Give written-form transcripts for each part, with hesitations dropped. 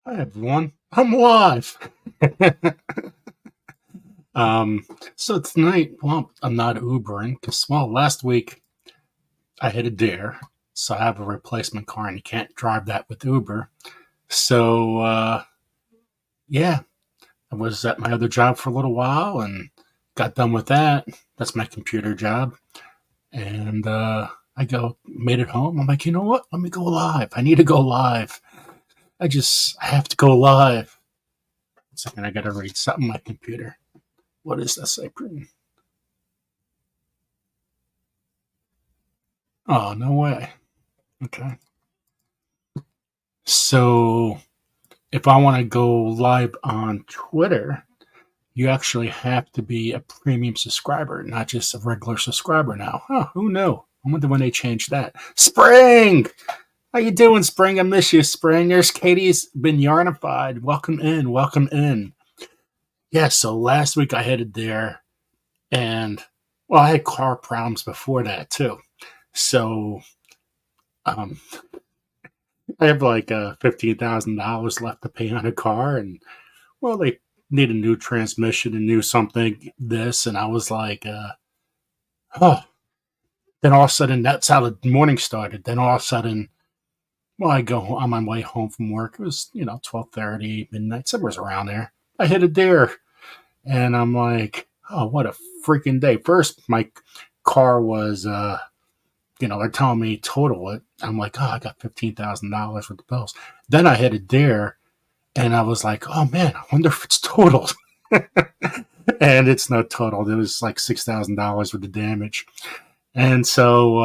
Hi everyone, I'm live. um, so tonight, well, I'm not Ubering because, well, last week I hit a dare, so I have a replacement car and you can't drive that with Uber. So, yeah, I was at my other job for a little while and got done with that. That's my computer job. And made it home. I'm like, you know what? Let me go live. I need to go live. I have to go live. Second, I got to read something on my computer. What is this I printed? Oh, no way. Okay. So if I want to go live on Twitter, you actually have to be a premium subscriber, not just a regular subscriber now. Huh, who knew? I wonder when they changed that. Spring! How you doing, Spring? I miss you, Spring. There's Katie's been yarnified. Welcome in. Welcome in. Yeah, so last week I headed there and well, I had car problems before that too. So um, I have like $15,000 left to pay on a car, and well, they need a new transmission, a new something, this, and I was like, oh. Then all of a sudden, that's how the morning started. Then all of a sudden, well, I go on my way home from work. It was 12:30, midnight, somewhere's around there. I hit a deer, and I'm like, oh, what a freaking day! First, my car was, they're telling me total it. I'm like, oh, I got $15,000 with the bills. Then I hit a deer and I was like, oh man, I wonder if it's totaled. And it's not totaled. It was like $6,000 with the damage. And so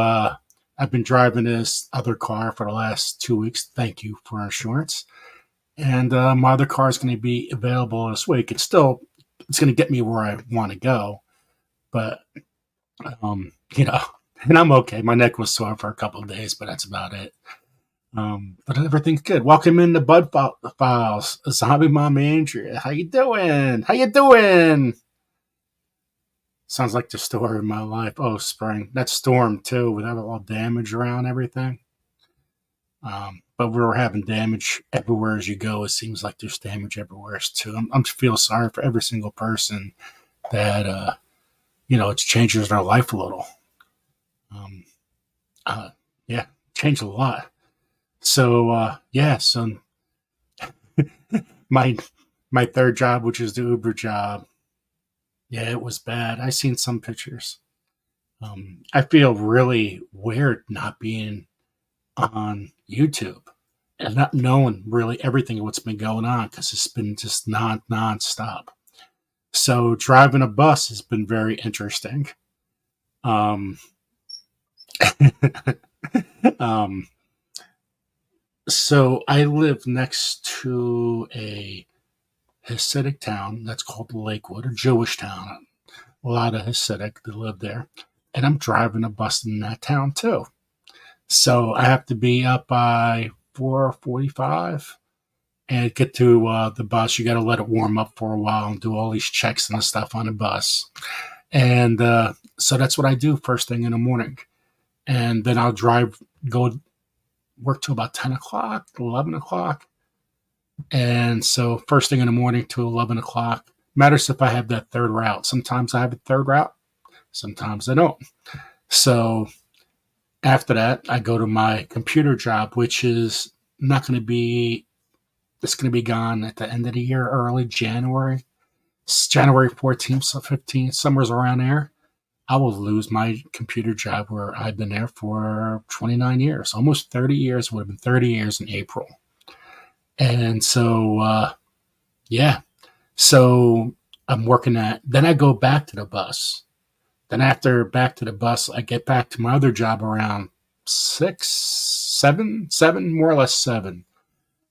I've been driving this other car for the last 2 weeks. Thank you for insurance. And my other car is going to be available this week. It's going to get me where I want to go. But, um, you know, and I'm okay. My neck was sore for a couple of days, but that's about it. But everything's good. Welcome in the Bud Files. Zombie Mom Andrea. How you doing? How you doing? Sounds like the story of my life. Oh, spring. That storm too, with all damage around everything. But we were having damage everywhere as you go. It seems like there's damage everywhere too. I'm feel sorry for every single person that it changes their life a little. Um, uh, yeah, changed a lot. So yeah, so my my third job, which is the Uber job, yeah, it was bad. I seen some pictures. I feel really weird not being on YouTube and not knowing really everything of what's been going on because it's been just non-stop. So driving a bus has been very interesting. Um, um, so I live next to a Hasidic town that's called Lakewood, a Jewish town. A lot of Hasidic that live there, and I'm driving a bus in that town too. So I have to be up by 4:45 and get to the bus. You got to let it warm up for a while and do all these checks and stuff on the bus. And so that's what I do first thing in the morning. And then I'll go work till about 10 o'clock, 11 o'clock. And so first thing in the morning to 11 o'clock. Matters if I have that third route. Sometimes I have a third route, sometimes I don't. So after that, I go to my computer job, which is not going to be, it's going to be gone at the end of the year, early January. It's January 14th, so 15th, somewhere's around there. I will lose my computer job where I've been there for 29 years, almost 30 years. It would have been 30 years in April. And so, yeah. So I'm working then I go back to the bus. Then after back to the bus, I get back to my other job around 6, 7, more or less 7.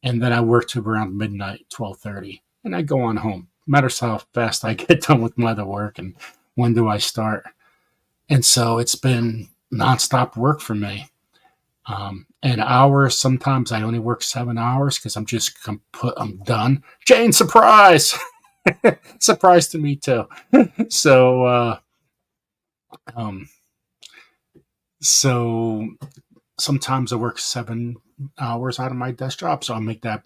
And then I work to around midnight, 12:30. And I go on home. Matters how fast I get done with my other work and when do I start. And so it's been nonstop work for me. And hours, sometimes I only work 7 hours because I'm done. Jane, surprise! Surprise to me too. So, um, so sometimes I work 7, hours out of my desk job, so I'll make that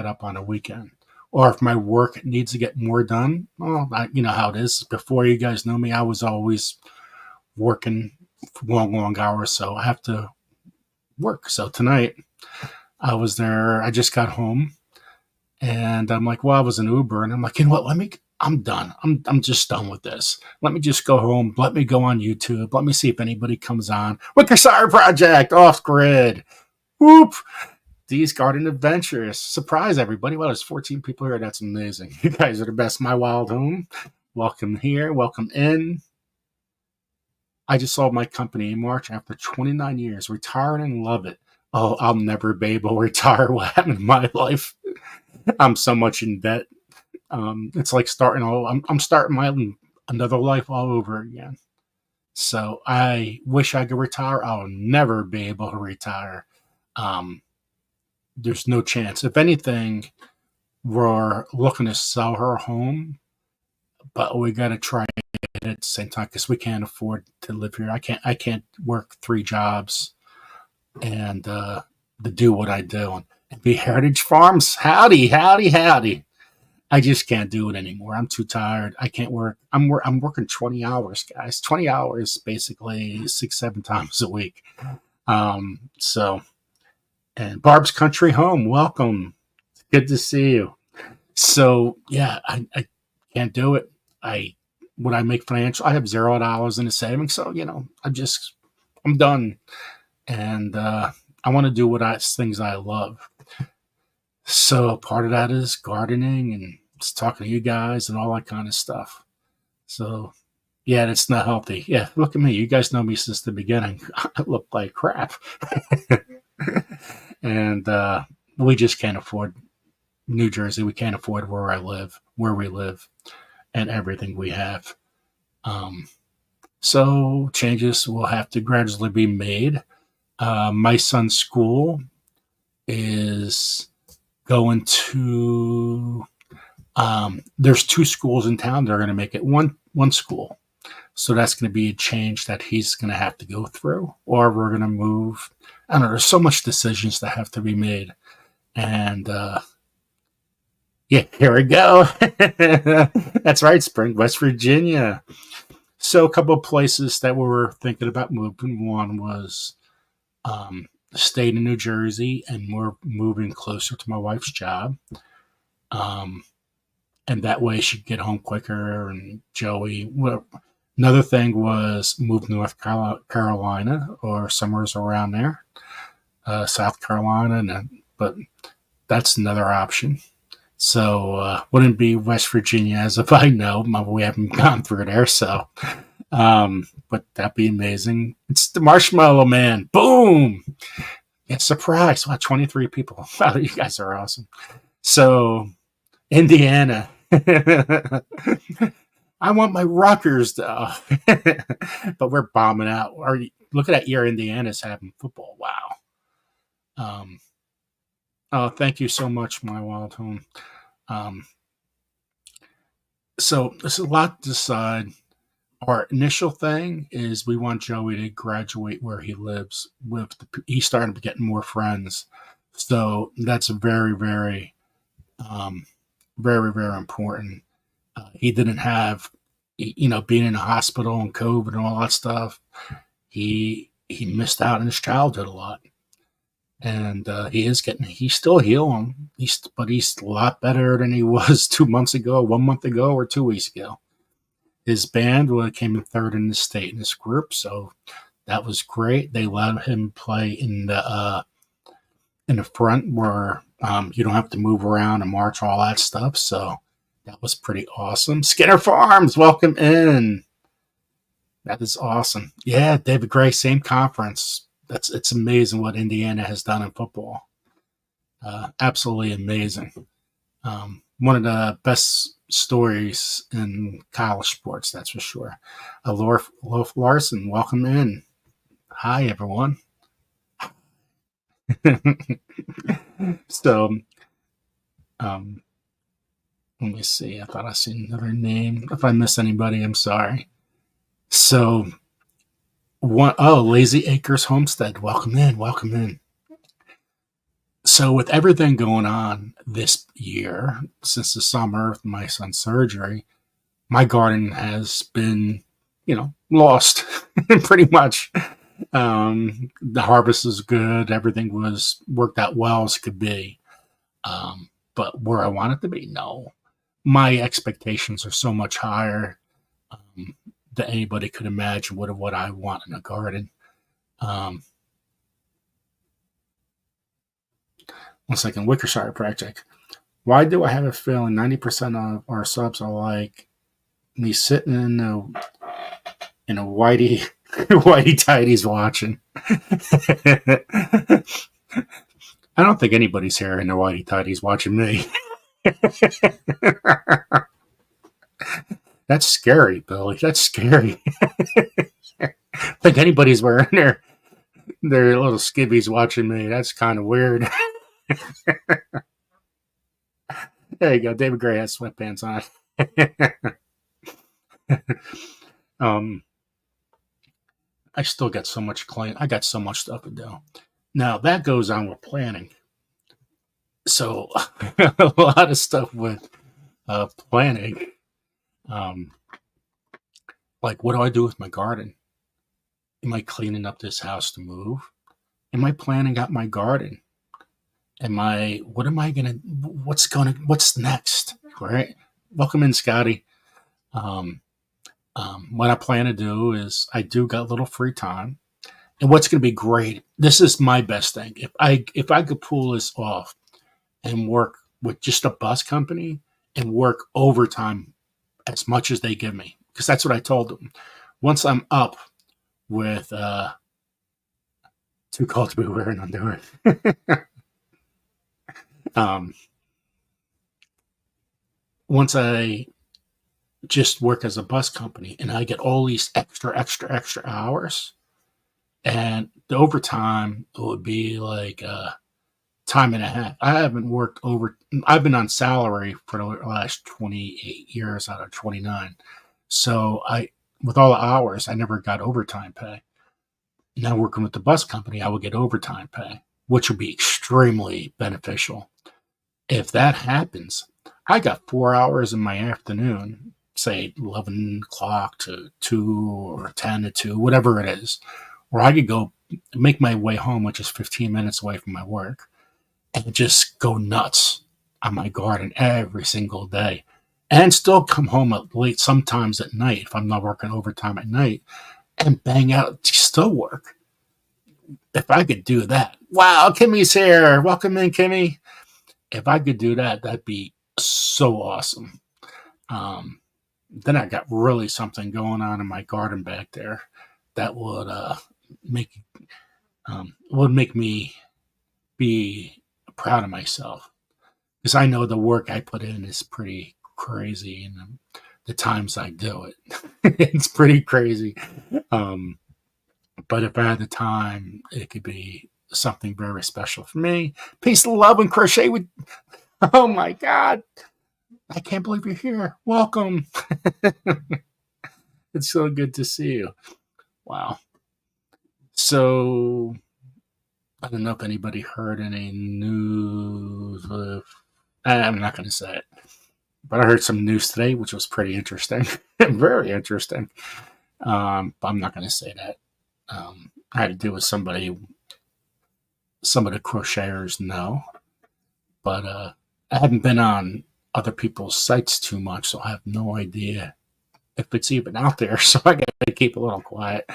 up on a weekend. Or if my work needs to get more done, well, you know how it is. Before you guys know me, I was always working long hours, so I have to work. So tonight I was there. I just got home, and I'm like, well, I was an Uber, and I'm like, you know what? I'm done. I'm just done with this. Let me just go home. Let me go on YouTube. Let me see if anybody comes on. Wicker Sire Project off grid. Whoop. These Garden Adventures. Surprise everybody. Well, there's 14 people here. That's amazing. You guys are the best. My Wild Home. Welcome here. Welcome in. I just sold my company in March after 29 years. Retired and love it. Oh, I'll never be able to retire. What happened in my life? I'm so much in debt. It's like starting all. I'm starting my another life all over again. So I wish I could retire. I'll never be able to retire. There's no chance. If anything, we're looking to sell her home, but we got to try it at the same time because we can't afford to live here. I can't work 3 jobs and to do what I do and be Heritage Farms. Howdy, howdy, howdy. I just can't do it anymore. I'm too tired. I can't work. I'm working 20 hours, guys. 20 hours, basically 6-7 times a week. So, and Barb's Country Home, welcome. Good to see you. So yeah, I can't do it. When I make financial, I have $0 in the savings. So, you know, I'm done. And I want to do things I love. So part of that is gardening and just talking to you guys and all that kind of stuff. So yeah, it's not healthy. Yeah, look at me. You guys know me since the beginning. I look like crap. And we just can't afford New Jersey. We can't afford where we live, and everything we have. So changes will have to gradually be made. My son's school is going to. There's 2 schools in town. They're going to make it one school. So that's going to be a change that he's going to have to go through, or we're going to move. I don't know. There's so much decisions that have to be made, and yeah, here we go. That's right, Spring, West Virginia. So a couple of places that we were thinking about moving. One was the state of New Jersey, and we're moving closer to my wife's job. And that way she could get home quicker. And Joey, well, another thing was move to North Carolina or somewhere around there, South Carolina, but that's another option. So wouldn't be West Virginia as if I know. We haven't gone through there, so but that'd be amazing. It's the Marshmallow Man. Boom! Yeah, surprise. Wow, 23 people. Wow, you guys are awesome. So Indiana. I want my Rutgers though. But we're bombing out. Look at that year Indiana's having football. Wow. Oh, thank you so much, My Wild Home. So there's a lot to decide. Our initial thing is we want Joey to graduate where he lives. He's starting to get more friends, so that's very, very, very, very important. He didn't have, being in a hospital and COVID and all that stuff. He missed out in his childhood a lot. And he's still healing. But he's a lot better than he was 2 months ago, 1 month ago, or 2 weeks ago. His band came in third in the state in this group, so that was great. They let him play in the front where you don't have to move around and march, all that stuff. So that was pretty awesome. Skinner Farms, welcome in. That is awesome. Yeah, David Gray, same conference. It's amazing what Indiana has done in football. Absolutely amazing. One of the best stories in college sports, that's for sure. Loaf Larson, welcome in. Hi, everyone. So, let me see. I thought I seen another name. If I miss anybody, I'm sorry. So, Lazy Acres Homestead, welcome in. So with everything going on this year, since the summer of my son's surgery, my garden has been, lost pretty much. The harvest is good. Everything was worked out well as it could be. But where I want it to be, no. My expectations are so much higher um, than anybody could imagine what I want in a garden. Um, One second, Wickershire Project. Why do I have a feeling 90% of our subs are like me sitting in a whitey whitey tighties watching? I don't think anybody's here in the whitey tighties watching me. That's scary, Billy. That's scary. I think anybody's wearing their little skivvies watching me. That's kind of weird. There you go. David Gray has sweatpants on. um, I still got so much clean. I got so much stuff to do. Now that goes on with planning. So a lot of stuff with planning. Um, like, what do I do with my garden? Am I cleaning up this house to move? Am I planning out my garden? What's next? Right? Welcome in, Scotty. Um, what I plan to do is I do got a little free time. And what's going to be great, this is my best thing. If I could pull this off and work with just a bus company and work overtime as much as they give me, because that's what I told them. Once I'm up with too cold to be wearing underwear. Once I just work as a bus company and I get all these extra hours, and the overtime would be like time and a half. I haven't worked over. I've been on salary for the last 28 years out of 29. So with all the hours, I never got overtime pay. Now working with the bus company, I would get overtime pay, which would be extremely beneficial. If that happens, I got 4 hours in my afternoon, say 11 o'clock to 2 or 10 to 2, whatever it is, where I could go make my way home, which is 15 minutes away from my work, and just go nuts on my garden every single day, and still come home at late, sometimes at night if I'm not working overtime at night, and bang out still work. If I could do that, wow, Kimmy's here. Welcome in, Kimmy. If I could do that, that'd be so awesome. Then I got really something going on in my garden back there that make would make me be proud of myself, because I know the work I put in is pretty crazy, and the times I do it, it's pretty crazy. But if I had the time, it could be something very special for me. Peace, love, and crochet with. Oh my God. I can't believe you're here. Welcome. It's so good to see you. Wow. So, I don't know if anybody heard any news. I'm not going to say it. But I heard some news today, which was pretty interesting. Very interesting. But I'm not going to say that. I had to do with somebody, some of the crocheters know. But I haven't been on other people's sites too much, so I have no idea if it's even out there. So I got to keep a little quiet.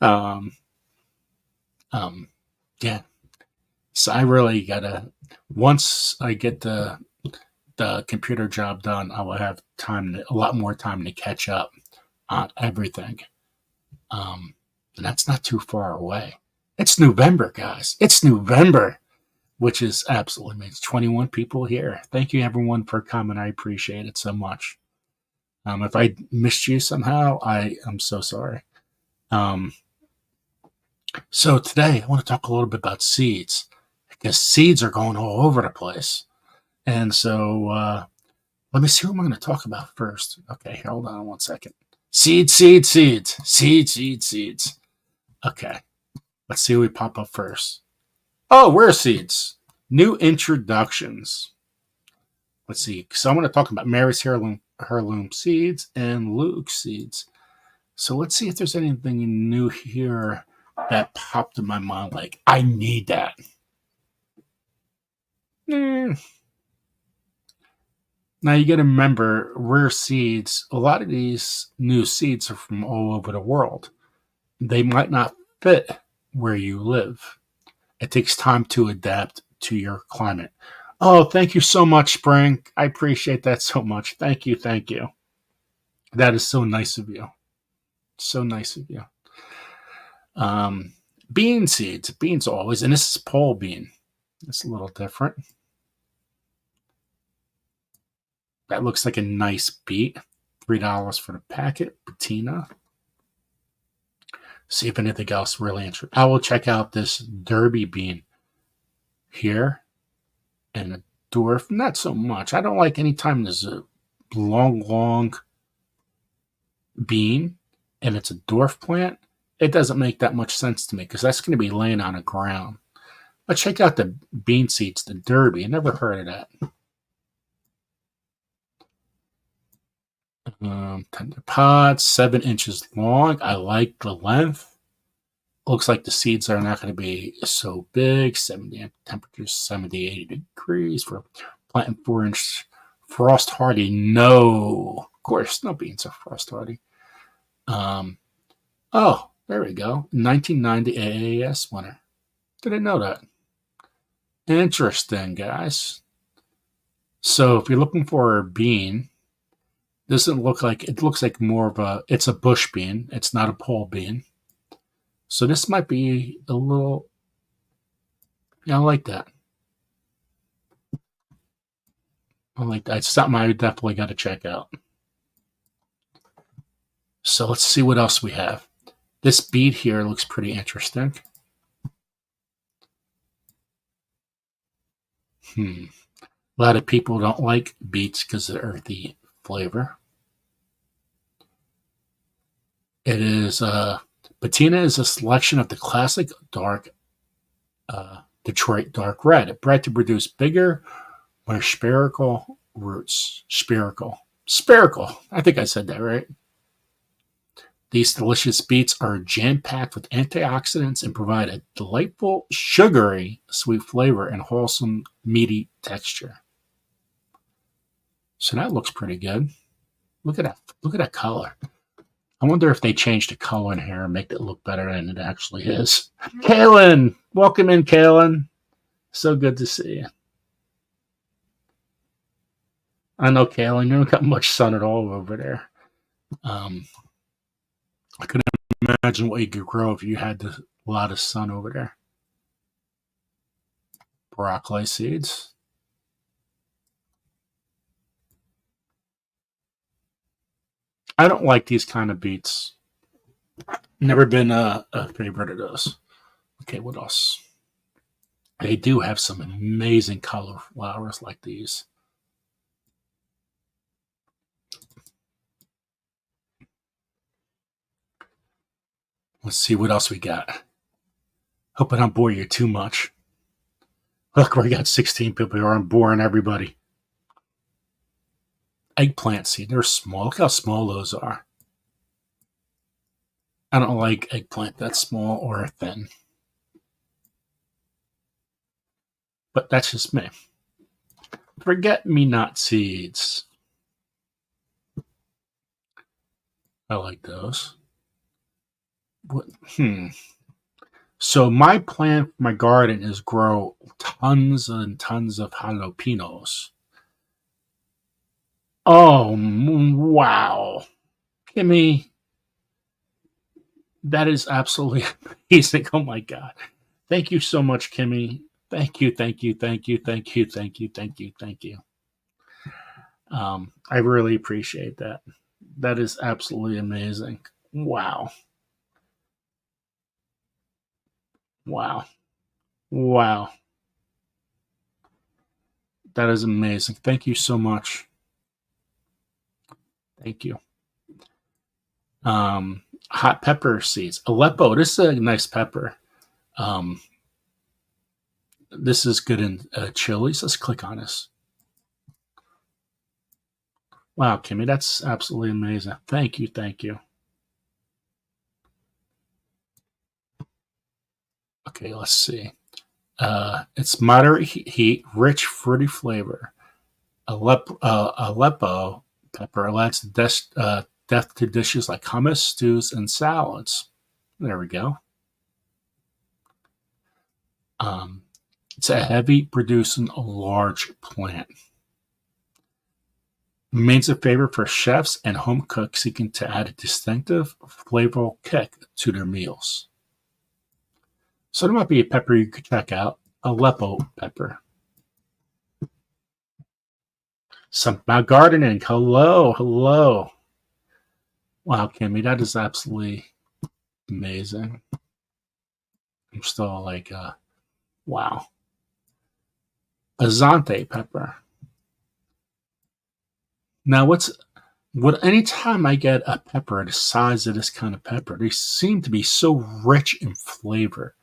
Um, yeah. So I really gotta. Once I get the computer job done, I will have a lot more time to catch up on everything. And that's not too far away. It's November, guys. It's November, which is absolutely amazing. 21 people here. Thank you, everyone, for coming. I appreciate it so much. If I missed you somehow, I'm so sorry. So today I want to talk a little bit about seeds, because seeds are going all over the place. And so let me see what I'm going to talk about first. Okay, hold on one second. Seeds. Okay, let's see what we pop up first. Oh, where are seeds? New introductions. Let's see. So I'm going to talk about Mary's heirloom seeds and Luke seeds. So let's see if there's anything new here that popped in my mind. Like, I need that. Now you got to remember, rare seeds. A lot of these new seeds are from all over the world. They might not fit where you live. It takes time to adapt to your climate. Oh, thank you so much, Spring. I appreciate that so much. Thank you. Thank you. That is so nice of you. So nice of you. Bean seeds. Beans always. And this is pole bean. It's a little different. That looks like a nice beet. $3 for the packet. Patina. See if anything else really interesting. I will check out this Derby bean here. And a dwarf, not so much. I don't like any time there's a long bean and it's a dwarf plant. It doesn't make that much sense to me because that's going to be laying on the ground. But check out the bean seeds, the Derby. I never heard of that. Tender pods, 7 inches long. I like the length. Looks like the seeds are not going to be so big. 70 temperatures, 70, 80 degrees for planting 4-inch frost hardy. No, of course, no beans are frost hardy. Oh, there we go. 1990 AAS winner. Didn't know that. Interesting, guys. So if you're looking for a bean, doesn't look like it looks like more of a. It's a bush bean. It's not a pole bean. So this might be a little. Yeah, I like that. I like that. It's something I definitely got to check out. So let's see what else we have. This beet here looks pretty interesting. A lot of people don't like beets because of the earthy flavor. It is Patina is a selection of the classic dark Detroit dark red, bred to produce bigger, more spherical roots. Spherical. I think I said that right. These delicious beets are jam-packed with antioxidants and provide a delightful, sugary, sweet flavor and wholesome, meaty texture. So that looks pretty good. Look at that. Look at that color. I wonder if they changed the color in here and make it look better than it actually is. Kaylin! Welcome in, Kaylin. So good to see you. I know, Kaylin, you don't got much sun at all over there. I couldn't imagine what you could grow if you had a lot of sun over there. Broccoli seeds. I don't like these kind of beets. Never been a favorite of those. Okay, what else? They do have some amazing color flowers like these. Let's see what else we got. Hope I don't bore you too much. Look, we got 16 people here. I'm boring everybody. Eggplant seed. They're small. Look how small those are. I don't like eggplant that small or thin. But that's just me. Forget-me-not seeds. I like those. What? So my plan for my garden is grow tons and tons of jalapenos. Oh, wow. Kimmy, that is absolutely amazing. Oh my God. Thank you so much, Kimmy. Thank you. I really appreciate that. That is absolutely amazing. Wow. That is amazing. Thank you so much. Thank you. Hot pepper seeds. Aleppo. This is a nice pepper. This is good in chilies. Let's click on this. Wow, Kimmy, that's absolutely amazing. Thank you, thank you. Okay, let's see. It's moderate heat, rich fruity flavor. Aleppo pepper adds depth to dishes like hummus, stews, and salads. There we go. It's a heavy producing a large plant. Remains a favorite for chefs and home cooks seeking to add a distinctive, flavorful kick to their meals. So there might be a pepper you could check out, Aleppo pepper. Some about gardening. Hello, hello. Wow, Kimmy, that is absolutely amazing. I'm still like, wow. Azante pepper. Now, anytime I get a pepper the size of this kind of pepper, they seem to be so rich in flavor.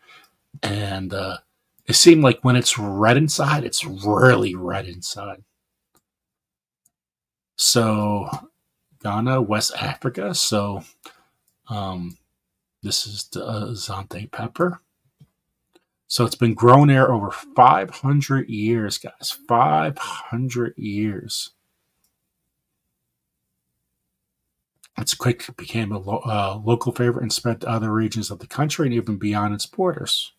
And it seemed like when it's red inside, it's really red inside. So, Ghana, West Africa. So, this is the Azante pepper. So it's been grown there over 500 years, guys. 500 years. It's quickly became a local favorite and spread to other regions of the country and even beyond its borders.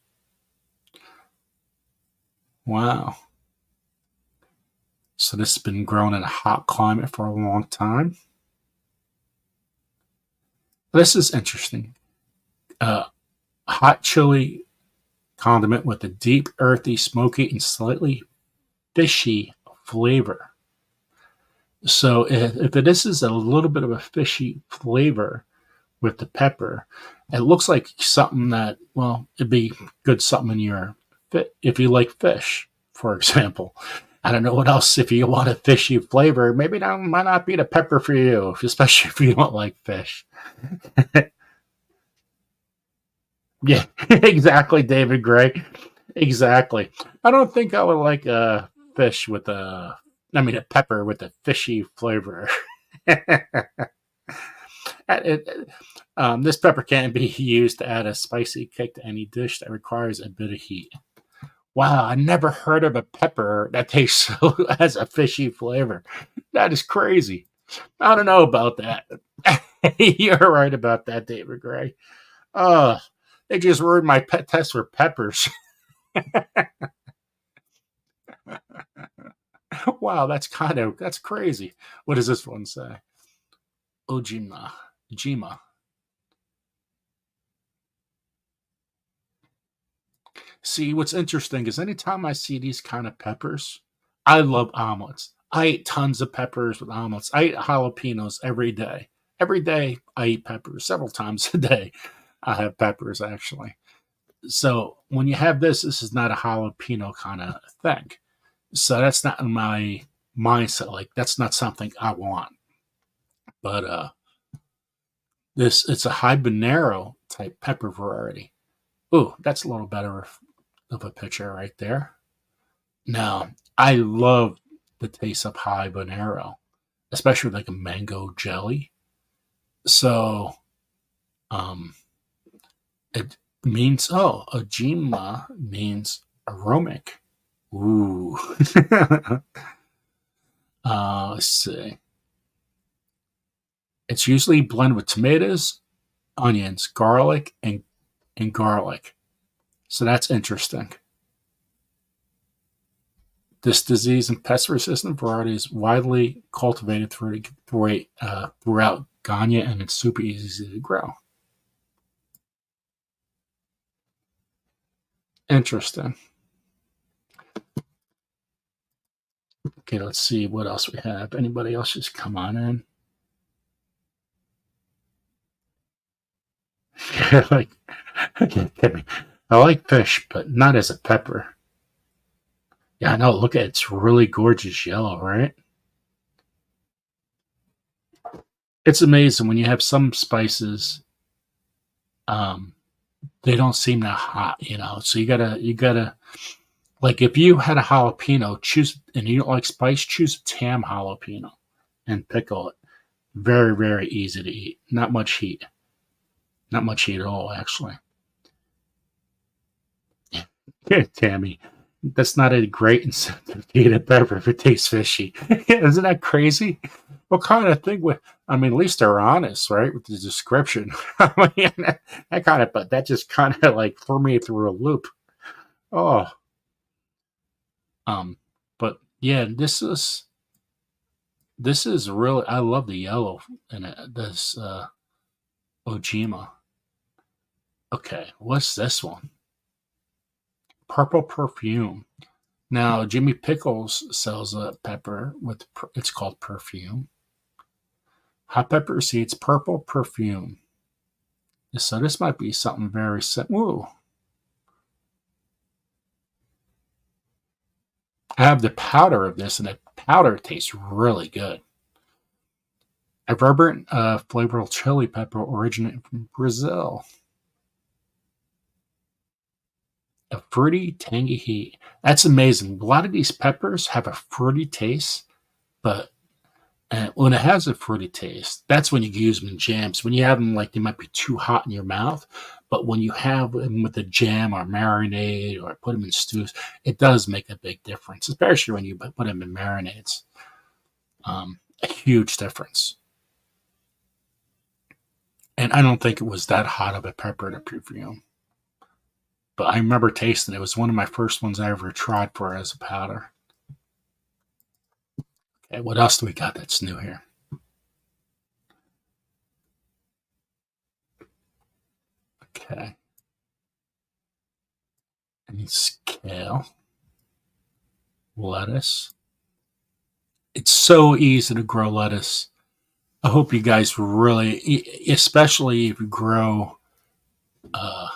Wow. So this has been grown in a hot climate for a long time. This is interesting. Hot chili condiment with a deep, earthy, smoky, and slightly fishy flavor. So if this is a little bit of a fishy flavor with the pepper, it looks like something that, well, it'd be good something in your if you like fish, for example. I don't know what else. If you want a fishy flavor, maybe that might not be the pepper for you, especially if you don't like fish. Yeah, exactly, David Gray. Exactly. I don't think I would like a fish with a pepper with a fishy flavor. This pepper can be used to add a spicy kick to any dish that requires a bit of heat. Wow, I never heard of a pepper that tastes has a fishy flavor. That is crazy. I don't know about that. You're right about that, David Gray. They just ruined my pet test for peppers. Wow, that's crazy. What does this one say? Jima. See, what's interesting is anytime I see these kind of peppers, I love omelets. I eat tons of peppers with omelets. I eat jalapenos every day. Every day I eat peppers. Several times a day I have peppers actually. So when you have this is not a jalapeno kind of thing. So that's not in my mindset. Like that's not something I want. But it's a habanero type pepper variety. Ooh, that's a little better of a picture right there. Now, I love the taste of habanero, especially like a mango jelly. So, it means ajima means aromatic. Ooh. Let's see. It's usually blended with tomatoes, onions, garlic, and garlic. So that's interesting. This disease and pest-resistant variety is widely cultivated throughout Ghana, and it's super easy to grow. Interesting. Okay, let's see what else we have. Anybody else just come on in? Like, I like fish, but not as a pepper. Yeah, I know. Look at it. It's really gorgeous yellow, right? It's amazing when you have some spices. Um, they don't seem that hot, So you gotta Like if you had a jalapeno, choose and you don't like spice, choose a tam jalapeno and pickle it. Very, very easy to eat. Not much heat. Not much heat at all, actually. Yeah, Tammy, that's not a great incentive to eat a pepper if it tastes fishy. Isn't that crazy? What kind of thing would I mean? At least they're honest, right, with the description. I mean, that kind of, but that just kind of like threw me through a loop. Oh, um, but yeah, this is really. I love the yellow in it. This Ojima. Okay, what's this one? Purple perfume. Now, Jimmy Pickles sells a pepper with it's called perfume. Hot pepper seeds, purple perfume. So this might be something very simple. I have the powder of this, and the powder tastes really good. A vibrant, flavorful chili pepper originating from Brazil. A fruity, tangy heat. That's amazing. A lot of these peppers have a fruity taste, but when it has a fruity taste, that's when you can use them in jams. When you have them, like they might be too hot in your mouth, but when you have them with a jam or marinade or put them in stews, it does make a big difference, especially when you put them in marinades. A huge difference. And I don't think it was that hot of a pepper to perfume, but I remember tasting it. It was one of my first ones I ever tried for as a powder. Okay, what else do we got that's new here? Okay, and kale, lettuce. It's so easy to grow lettuce. I hope you guys really, especially if you grow. Uh,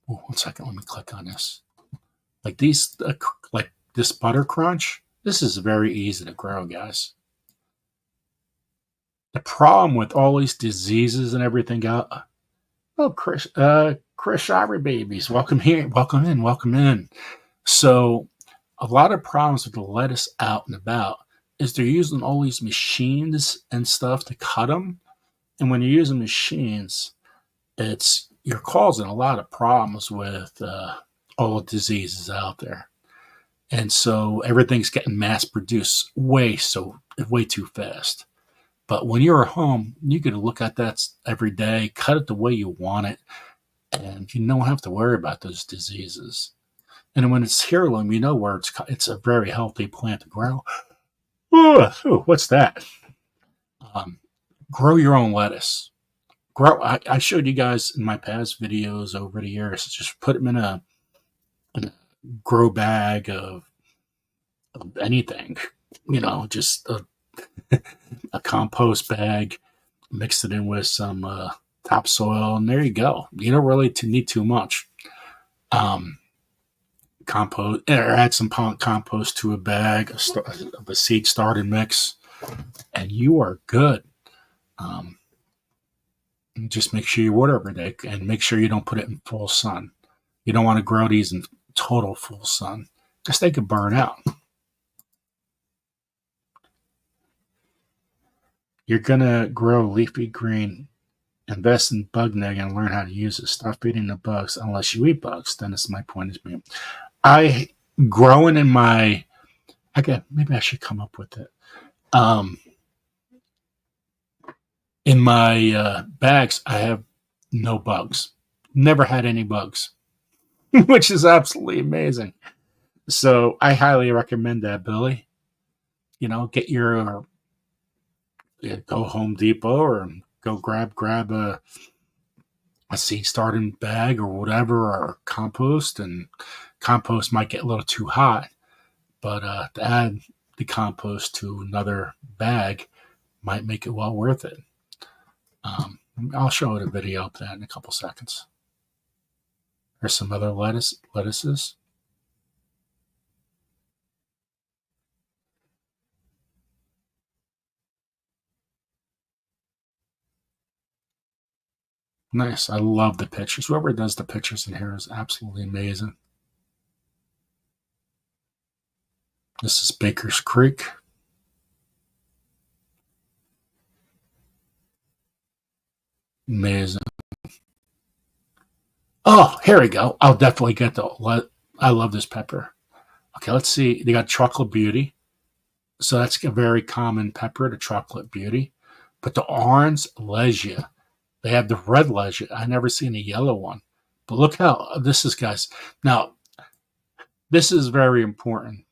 one second, let me click on this. Like these, like this butter crunch. This is very easy to grow, guys. The problem with all these diseases and everything out. Oh, Chris Ivory babies, welcome here, welcome in, welcome in. So, a lot of problems with the lettuce out and about is they're using all these machines and stuff to cut them. And when you're using machines, you're causing a lot of problems with all the diseases out there. And so everything's getting mass produced way too fast. But when you're at home, you can look at that every day, cut it the way you want it, and you don't have to worry about those diseases. And when it's heirloom, you know where it's a very healthy plant to grow. Ooh, what's that? Um, grow your own lettuce. I showed you guys in my past videos over the years. Just put them in a grow bag of anything. Just a compost bag. Mix it in with some topsoil, and there you go. You don't really need too much. Um, Compost or add some compost to a bag of a seed starter mix, and you are good. Um, just make sure you water every day, and make sure you don't put it in full sun. You don't want to grow these in total full sun because they could burn out. You're gonna grow leafy green. Invest in bug netting and learn how to use it. Stop feeding the bugs unless you eat bugs. Then it's my point is being. I growing in my. Maybe I should come up with it. Um, in my bags, I have no bugs. Never had any bugs, which is absolutely amazing. So I highly recommend that, Billy. Get your go Home Depot or go grab a seed starting bag or whatever or compost. And compost might get a little too hot, but to add the compost to another bag might make it well worth it. I'll show it a video of that in a couple seconds. There's some other lettuces. Nice. I love the pictures. Whoever does the pictures in here is absolutely amazing. This is Baker's Creek. Amazing. Oh, here we go. I'll definitely get the. I love this pepper. Okay, let's see. They got Chocolate Beauty. So that's a very common pepper, the Chocolate Beauty. But the orange Legia, they have the red Legia. I never seen a yellow one. But look how this is, guys. Now, this is very important.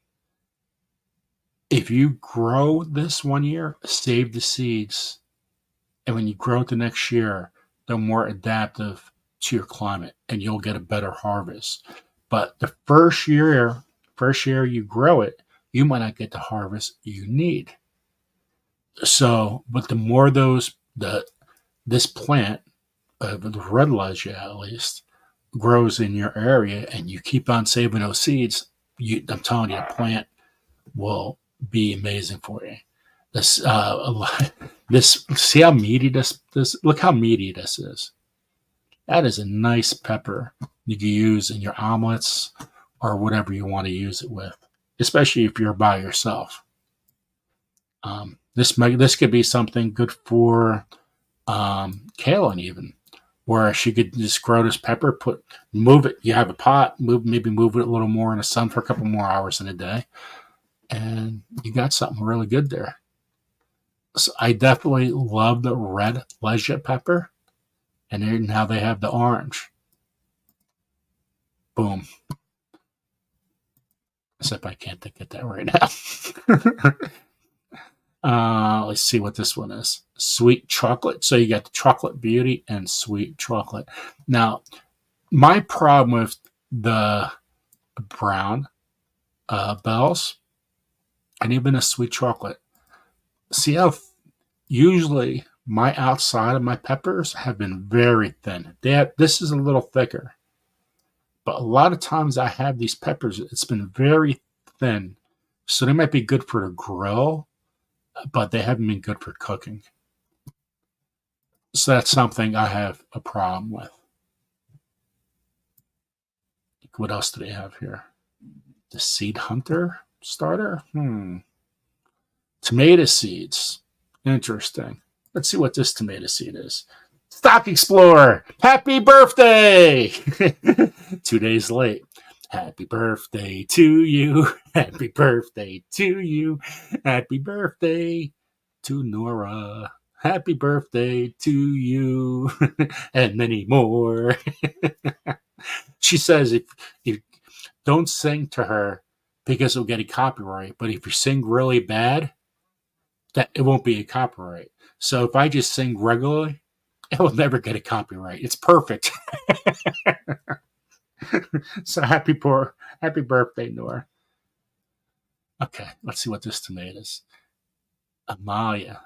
If you grow this one year, save the seeds. And when you grow it the next year, they're more adaptive to your climate and you'll get a better harvest. But the first year you grow it, you might not get the harvest you need. So, but the more this plant, the red Legia at least, grows in your area and you keep on saving those seeds, I'm telling you, the plant will be amazing for you. This, this, see how meaty this, look how meaty this is. That is a nice pepper you can use in your omelets or whatever you want to use it with, especially if you're by yourself. This could be something good for Kaylin even, where she could just grow this pepper, move it. You have a pot, maybe move it a little more in the sun for a couple more hours in a day, and you got something really good there. So I definitely love the red Legia pepper, and now they have the orange. Boom. Except I can't think of that right now. Let's see what this one is. Sweet chocolate. So you got the Chocolate Beauty and sweet chocolate. Now, my problem with the brown bells and even a sweet chocolate, see how usually my outside of my peppers have been very thin. This is a little thicker. But a lot of times I have these peppers, it's been very thin. So they might be good for the grill, but they haven't been good for cooking. So that's something I have a problem with. What else do they have here? The Seed Hunter starter? Tomato seeds. Interesting. Let's see what this tomato seed is. Stock Explorer! Happy birthday! 2 days late. Happy birthday to you. Happy birthday to you. Happy birthday to Nora. Happy birthday to you. And many more. She says if don't sing to her because it'll get a copyright, but if you sing really bad, that it won't be a copyright. So if I just sing regularly, it will never get a copyright. It's perfect. So happy birthday, Nora. Okay, let's see what this tomato is. Amelia.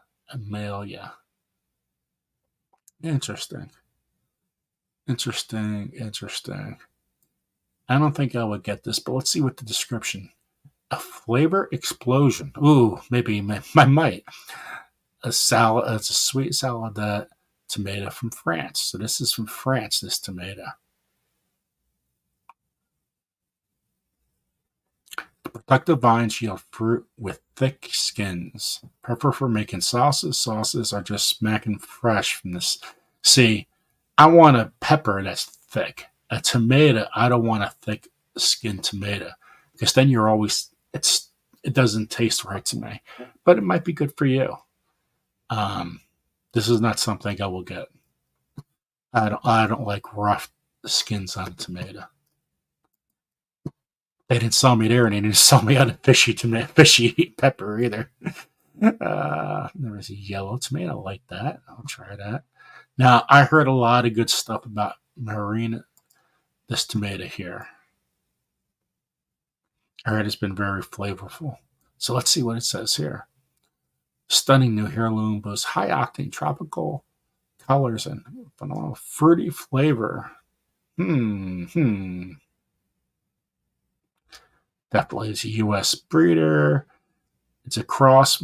Interesting. I don't think I would get this, but let's see what the description. A flavor explosion. Ooh, maybe I might. A salad. It's a sweet salad tomato from France. So this is from France. This tomato. Protective vines yield fruit with thick skins. Prefer for making sauces. Sauces are just smacking fresh from this. See, I want a pepper that's thick. A tomato, I don't want a thick skinned tomato because then it doesn't taste right to me. But it might be good for you. This is not something I will get. I don't like rough skins on a tomato. They didn't sell me there, and they didn't sell me on a fishy pepper either. There was a yellow tomato. I like that. I'll try that. Now, I heard a lot of good stuff about this tomato here. I heard it's been very flavorful. So let's see what it says here. Stunning new heirloom boasts high octane tropical colors and phenomenal fruity flavor. Definitely is a U.S. breeder. It's a cross.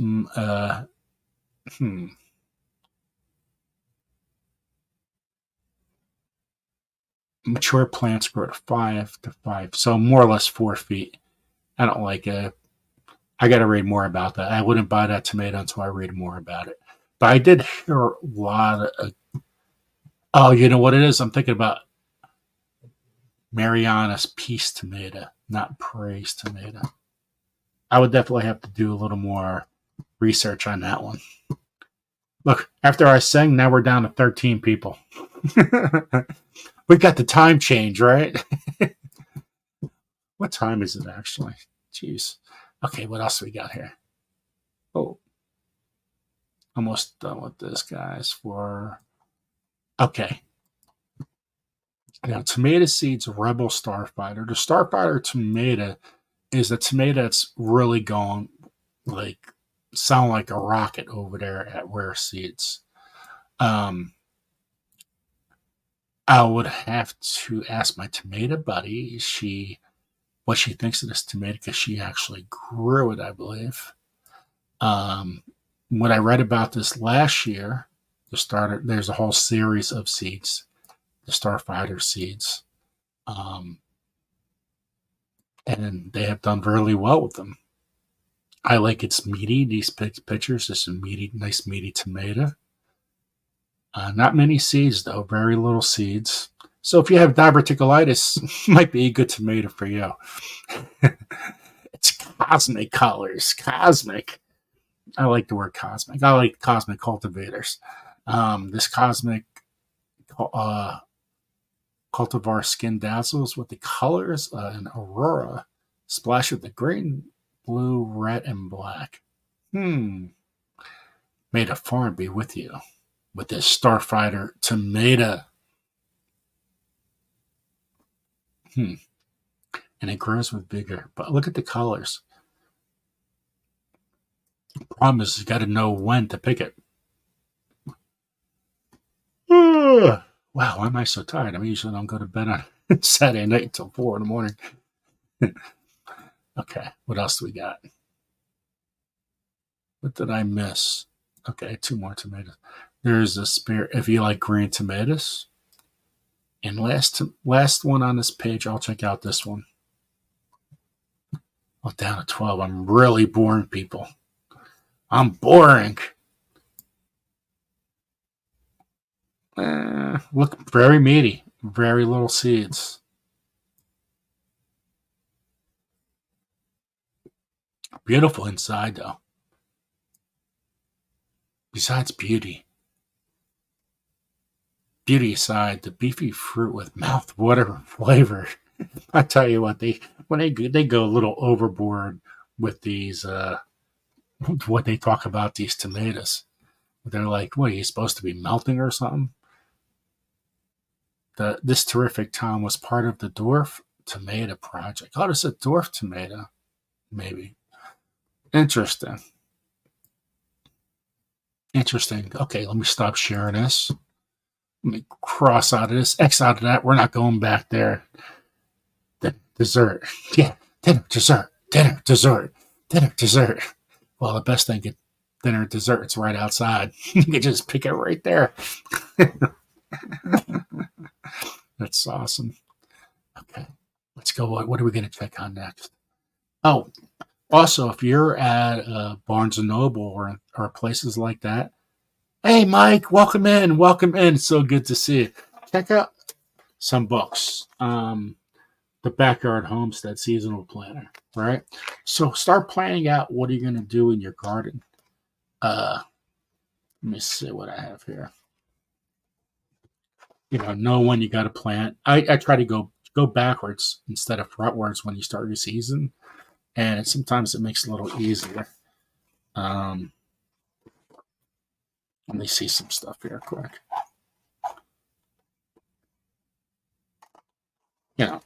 Mature plants grow to 5 to 5, so more or less 4 feet. I don't like I got to read more about that. I wouldn't buy that tomato until I read more about it. But I did hear a lot of. Oh, you know what it is? I'm thinking about Mariana's Peace tomato, not Praise tomato. I would definitely have to do a little more research on that one. Look, after I sang, now we're down to 13 people. We got the time change, right? What time is it actually? Jeez. Okay, what else we got here? Oh, almost done with this, guys. Okay. Now, tomato seeds, Rebel Starfighter. The Starfighter tomato is a tomato that's really going like sound like a rocket over there at Rare Seeds. Um, I would have to ask my tomato buddy what she thinks of this tomato because she actually grew it, I believe. Um, when I read about this last year, there's a whole series of seeds, the Starfighter seeds, um, and they have done really well with them. I like it's meaty. These pictures, this is meaty, nice meaty tomato. Not many seeds though, very little seeds. So if you have diverticulitis, might be a good tomato for you. It's cosmic colors, cosmic. I like the word cosmic. I like cosmic cultivators. This cosmic uh, cultivar skin dazzles with the colors and aurora splash of the green, blue, red, and black. May the farm be with you with this Starfighter tomato. And it grows with vigor. But look at the colors. The problem is you got to know when to pick it. Wow, why am I so tired? I usually don't go to bed on Saturday night until 4 in the morning. Okay, what else do we got? What did I miss? Okay, 2 more tomatoes. There's a spare if you like green tomatoes. And last one on this page, I'll check out this one. Oh, down to 12. I'm really boring people. I'm boring. Look, very meaty. Very little seeds. Beautiful inside, though. Besides beauty aside, the beefy fruit with mouth-watering flavor. I tell you what, they go a little overboard with these. What they talk about these tomatoes. They're like, what are you supposed to be melting or something? This terrific town was part of the dwarf tomato project. Oh, it's a dwarf tomato, maybe. Interesting. Interesting. Okay, let me stop sharing this. Let me cross out of this, X out of that. We're not going back there. Then dessert. Yeah, dinner, dessert, dinner, dessert, dinner, dessert. Well, the best thing, dinner, dessert, it's right outside. You can just pick it right there. That's awesome. Okay, let's go. What are we going to check on next? Oh, also, if you're at Barnes and Noble or places like that, hey, Mike, welcome in. Welcome in. It's so good to see you. Check out some books. The Backyard Homestead Seasonal Planner, right? So start planning out what are you going to do in your garden. Let me see what I have here. Know when you got to plant. I try to go backwards instead of frontwards when you start your season, and sometimes it makes it a little easier. Let me see some stuff here quick.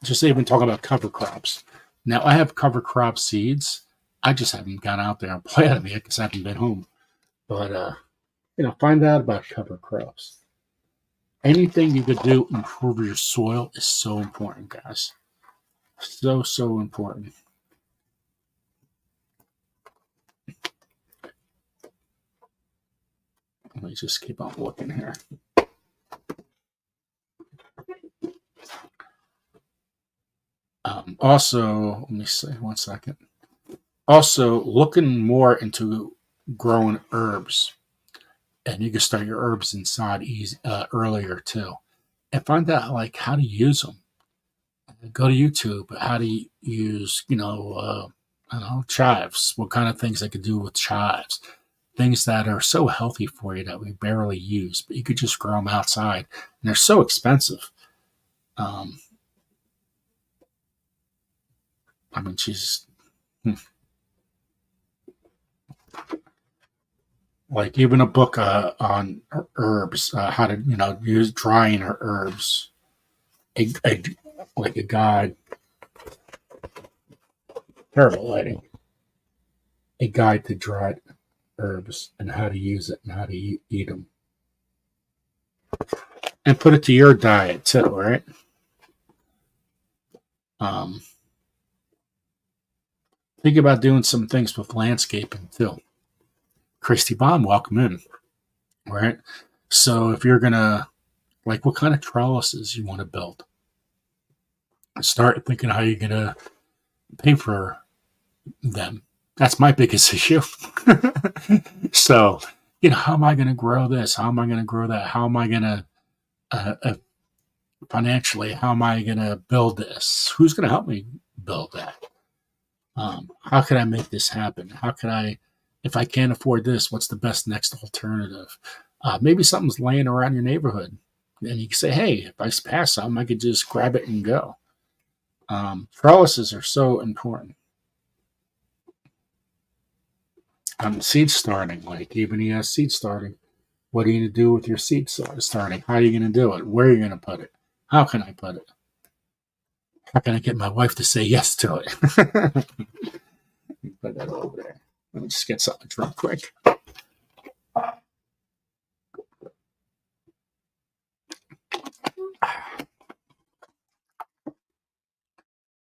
Just even talking about cover crops. Now I have cover crop seeds. I just haven't gone out there and planted them yet because I haven't been home. But find out about cover crops. Anything you could do to improve your soil is so important, guys. So important. Let me just keep on looking here. Also, let me see 1 second. Also, looking more into growing herbs, and you can start your herbs inside earlier too, and find out like how to use them. Go to YouTube. How to use, I don't know, chives. What kind of things I could do with chives? Things that are so healthy for you that we barely use, but you could just grow them outside, and they're so expensive. Um, I mean, she's like even a book on herbs, how to use drying herbs, a like a guide. Terrible lighting. A guide to dried herbs and how to use it and how to eat them, and put it to your diet too, right? Um, think about doing some things with landscaping too. Christy Bond, welcome in, right? So if you're gonna like, what kind of trellises you want to build? Start thinking how you're gonna pay for them. That's my biggest issue. So, how am I going to grow this? How am I going to grow that? How am I going to financially? How am I going to build this? Who's going to help me build that? How can I make this happen? How can I, if I can't afford this, what's the best next alternative? Maybe something's laying around your neighborhood, and you can say, "Hey, if I pass something, I could just grab it and go." Trellises are so important. Seed starting, like even seed starting. What are you going to do with your seed starting? How are you going to do it? Where are you going to put it? How can I put it? How can I get my wife to say yes to it? Put that over there. Let me just get something real quick. Let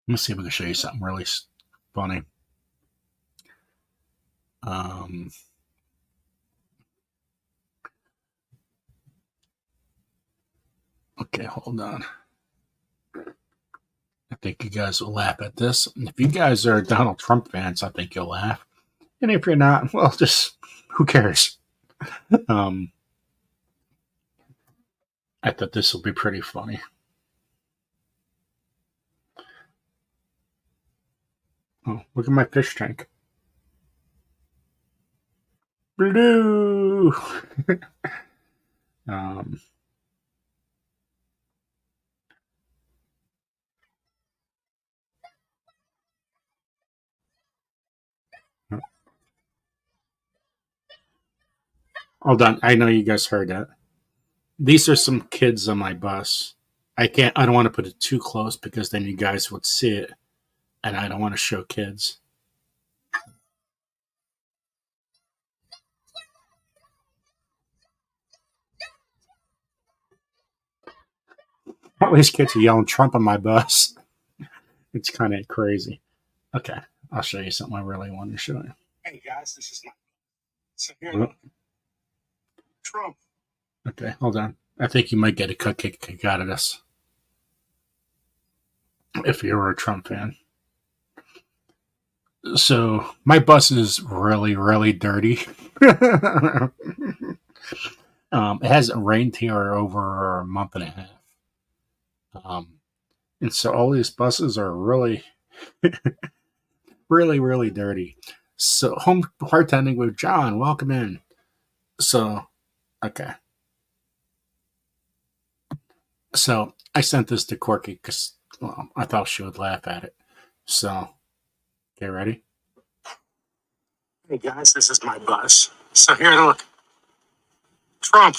me see if I can show you something really funny. Okay, hold on. I think you guys will laugh at this. If you guys are Donald Trump fans, I think you'll laugh. And if you're not, well, just who cares? I thought this will be pretty funny. Oh, look at my fish tank. Blue. um, Hold on. I know you guys heard that. These are some kids on my bus. I don't want to put it too close because then you guys would see it. And I don't want to show kids. All these kids are yelling Trump on my bus. It's kind of crazy. Okay. I'll show you something I really want to show you. Hey guys, this is my. So here, Trump. Okay, hold on. I think you might get a kick out of this if you're a Trump fan. So my bus is really, really dirty. It hasn't rained here over a month and a half. And so all these buses are really, really, really dirty. So home bartending with John, welcome in. So, okay. So I sent this to Corky because I thought she would laugh at it. So, get ready. Hey guys, this is my bus. So here, look, Trump,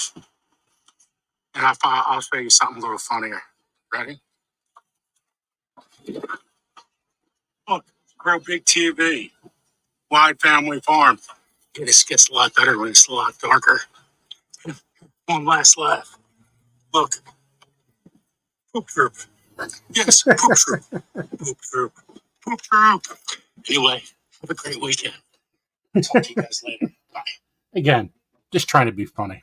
and I'll show you something a little funnier. Ready? Look, grow big TV, wide family farm. And this gets a lot better when it's a lot darker. One last laugh. Look, poop troop. Yes, poop troop. Poop troop. Poop troop. Anyway, have a great weekend. Talk to you guys later. Bye. Again, just trying to be funny.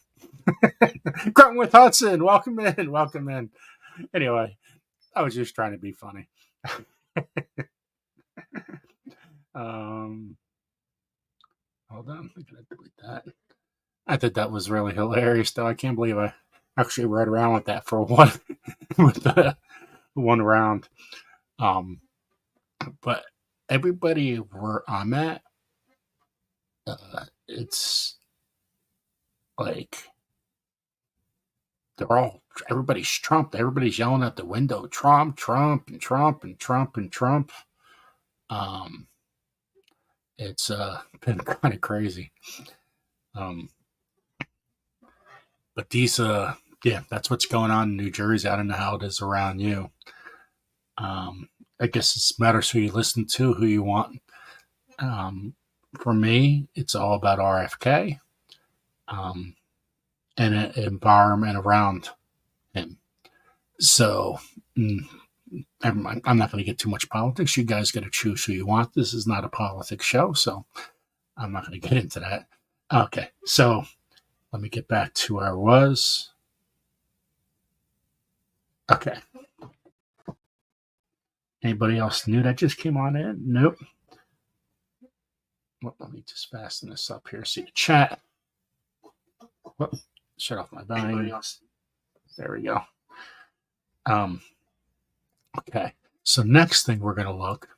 Grunt with Hudson, welcome in, welcome in. Anyway, I was just trying to be funny. Um, hold on, I'm gonna delete that. I thought that was really hilarious, though. I can't believe I actually rode around with that for one with one round. Um, but everybody where I'm at, it's like they're all everybody's Trump. Everybody's yelling at the window, Trump, Trump, and Trump, and Trump, and Trump. Um, it's been kind of crazy. Um, but these yeah, that's what's going on in New Jersey. I don't know how it is around you. Um, I guess it matters who you listen to, who you want. Um, for me, it's all about RFK um, and an environment around him. So, never mind. I'm not going to get too much politics. You guys got to choose who you want. This is not a politics show, so I'm not going to get into that. Okay, so let me get back to where I was. Okay. Anybody else new that just came on in? Nope. Well, let me just fasten this up here. See the chat. Whoop, shut off my volume. There we go. Okay. So next thing we're going to look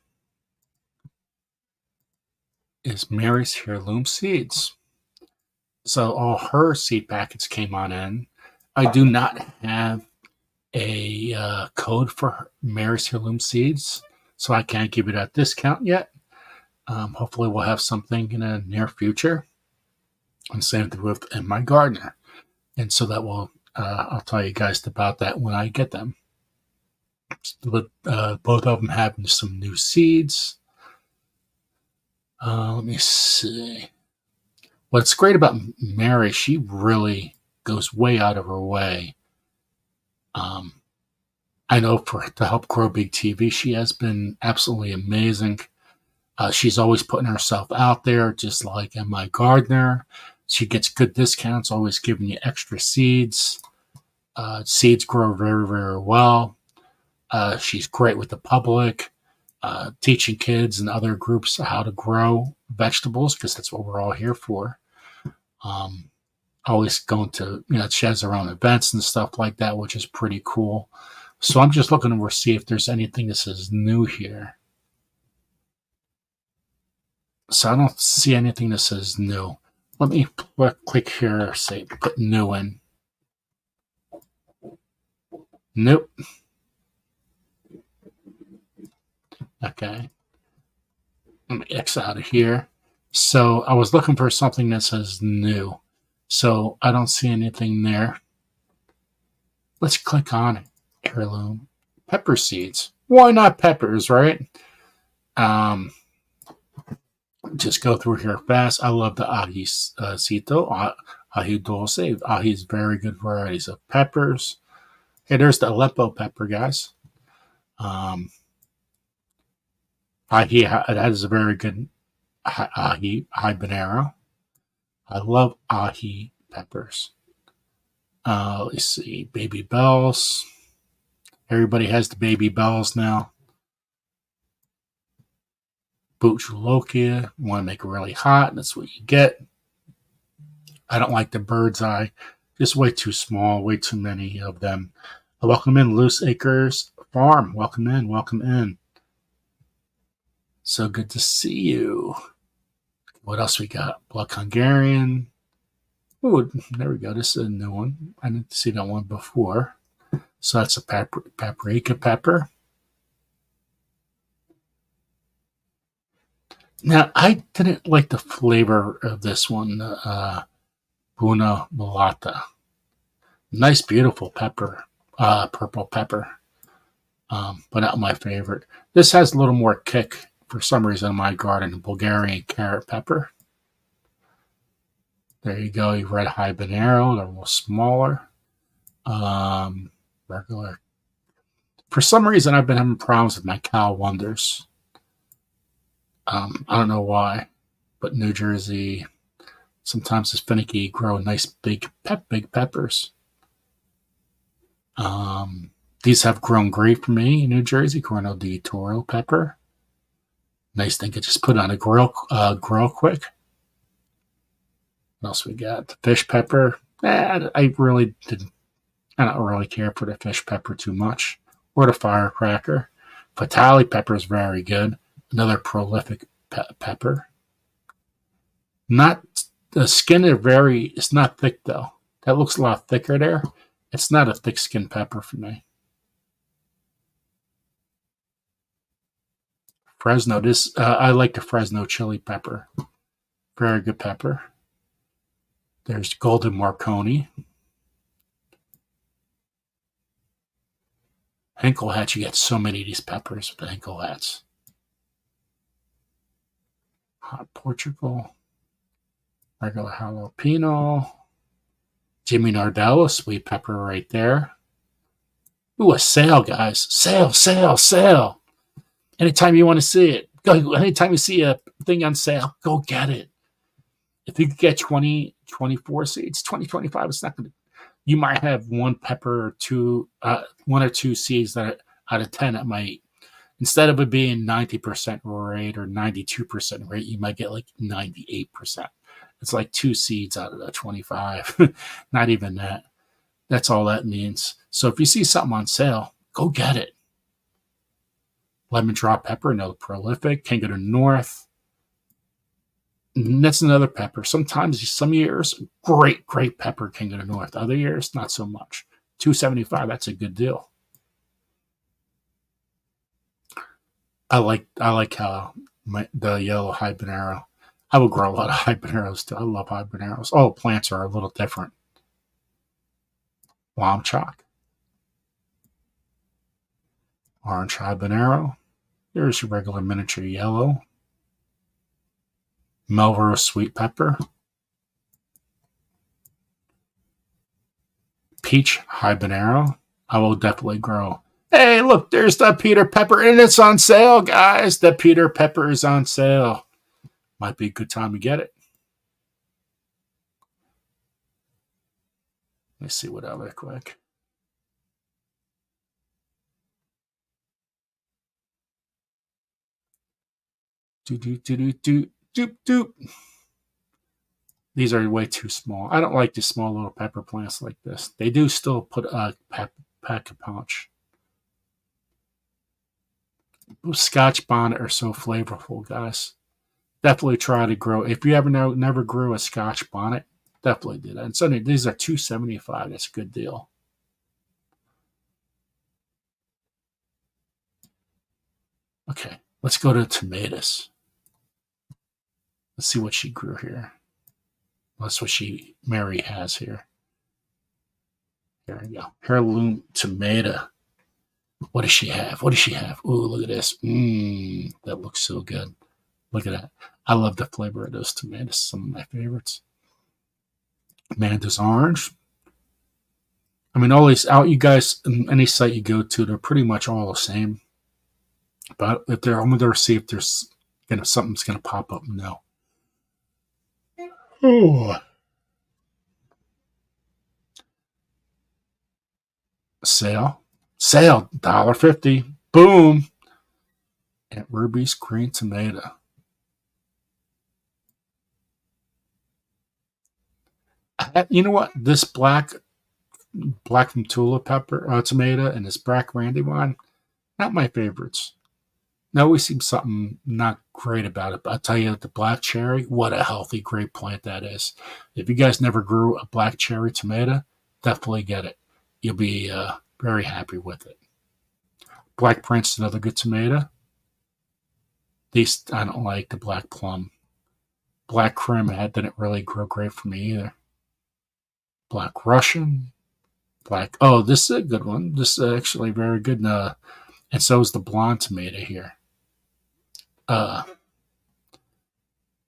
is Mary's Heirloom Seeds. So all her seed packets came on in. I do not have a code for Mary's Heirloom Seeds, so I can't give you that discount yet. Hopefully we'll have something in the near future. And same with In My Gardener. And so that will, I'll tell you guys about that when I get them. But both of them have some new seeds. Let me see. What's great about Mary, she really goes way out of her way. I know to help grow Big TV, she has been absolutely amazing. She's always putting herself out there, just like In My Gardener. She gets good discounts, always giving you extra seeds. Seeds grow very, very well. She's great with the public, teaching kids and other groups how to grow vegetables, because that's what we're all here for. Always going to, she has her own events and stuff like that, which is pretty cool. So I'm just looking to see if there's anything that says new here. So I don't see anything that says new. Let me click here, say put new in. Nope. Okay. Let me X out of here. So I was looking for something that says new. So I don't see anything there. Let's click on Heirloom Pepper Seeds. Why not peppers, right? Just go through here fast. I love the ajicito, ají dulce. Ají is very good varieties of peppers. Hey, there's the Aleppo pepper, guys. Ají, that is a very good ají habanero. I love ají peppers. Let's see, Baby Bells. Everybody has the Baby Bells now. Butcholokia. You want to make it really hot, that's what you get. I don't like the bird's eye. Just way too small, way too many of them. Welcome in, Loose Acres Farm. Welcome in, welcome in. So good to see you. What else we got? Black Hungarian. Oh, there we go. This is a new one. I didn't see that one before. So that's a paprika pepper. Now, I didn't like the flavor of this one, Buna Mulata. Nice, beautiful pepper, purple pepper, but not my favorite. This has a little more kick for some reason in my garden, Bulgarian carrot pepper. There you go, you red habanero, they're a little smaller. Regular. For some reason, I've been having problems with my Cal Wonders. I don't know why, but New Jersey, sometimes it's finicky, grow nice big peppers. These have grown great for me in New Jersey, Cornel di Toro pepper. Nice thing to just put on a grill quick. What else we got? The fish pepper. I really didn't. I don't really care for the fish pepper too much, or the firecracker. Fatali pepper is very good. Another prolific pepper. Not the skin are very. It's not thick though. That looks a lot thicker there. It's not a thick skin pepper for me. Fresno. This I like the Fresno chili pepper. Very good pepper. There's golden Marconi. Hinkle hats. You get so many of these peppers with the Hinkle hats. Hot Portugal. Regular jalapeno. Jimmy Nardello, sweet pepper right there. Ooh, a sale, guys. Sale, sale, sale. Anytime you want to see it, go. Anytime you see a thing on sale, go get it. If you could get 20, 24 seeds, 20, 25, it's not going to. You might have one pepper or two, one or two seeds that out of 10 it might. Instead of it being 90% rate or 92% rate, you might get like 98%. It's like 2 seeds out of the 25. Not even that. That's all that means. So if you see something on sale, go get it. Lemon drop pepper, another prolific. King of the North. And that's another pepper. Sometimes, some years, great pepper, King of the North. Other years, not so much. $2.75, that's a good deal. I like the yellow habanero. I will grow a lot of habaneros too. I love habaneros. All plants are a little different. Lom choc. Orange habanero. Here's your regular miniature yellow. Melrose sweet pepper. Peach habanero. I will definitely grow. Hey, look, there's the Peter Pepper, and it's on sale, guys. The Peter Pepper is on sale. Might be a good time to get it. Let me see what other quick. Doop. These are way too small. I don't like the small little pepper plants like this. They do still put a pack a punch. Scotch bonnet are so flavorful, guys. Definitely try to grow. If you ever never grew a Scotch bonnet, definitely do that. And so these are $2.75. That's a good deal. Okay, let's go to tomatoes. Let's see what she grew here. That's what Mary has here. There we go. Heirloom tomato. What does she have? What does she have? Ooh, look at this. That looks so good. Look at that. I love the flavor of those tomatoes. Some of my favorites. Manda's orange. I mean, all these out, you guys, any site you go to, they're pretty much all the same. But if I'm going to see if there's something's going to pop up. No. Oh. Sale, $1.50. Boom. Aunt Ruby's green tomato. You know what? This black from Tula pepper tomato and this black Brandywine, not my favorites. Now we see something not great about it, but I'll tell you, the black cherry, what a healthy, great plant that is. If you guys never grew a black cherry tomato, definitely get it. You'll be very happy with it. Black Prince, another good tomato. These I don't like the black plum. Black Krim didn't really grow great for me either. Black Russian. Oh, this is a good one. This is actually very good. And so is the blonde tomato here.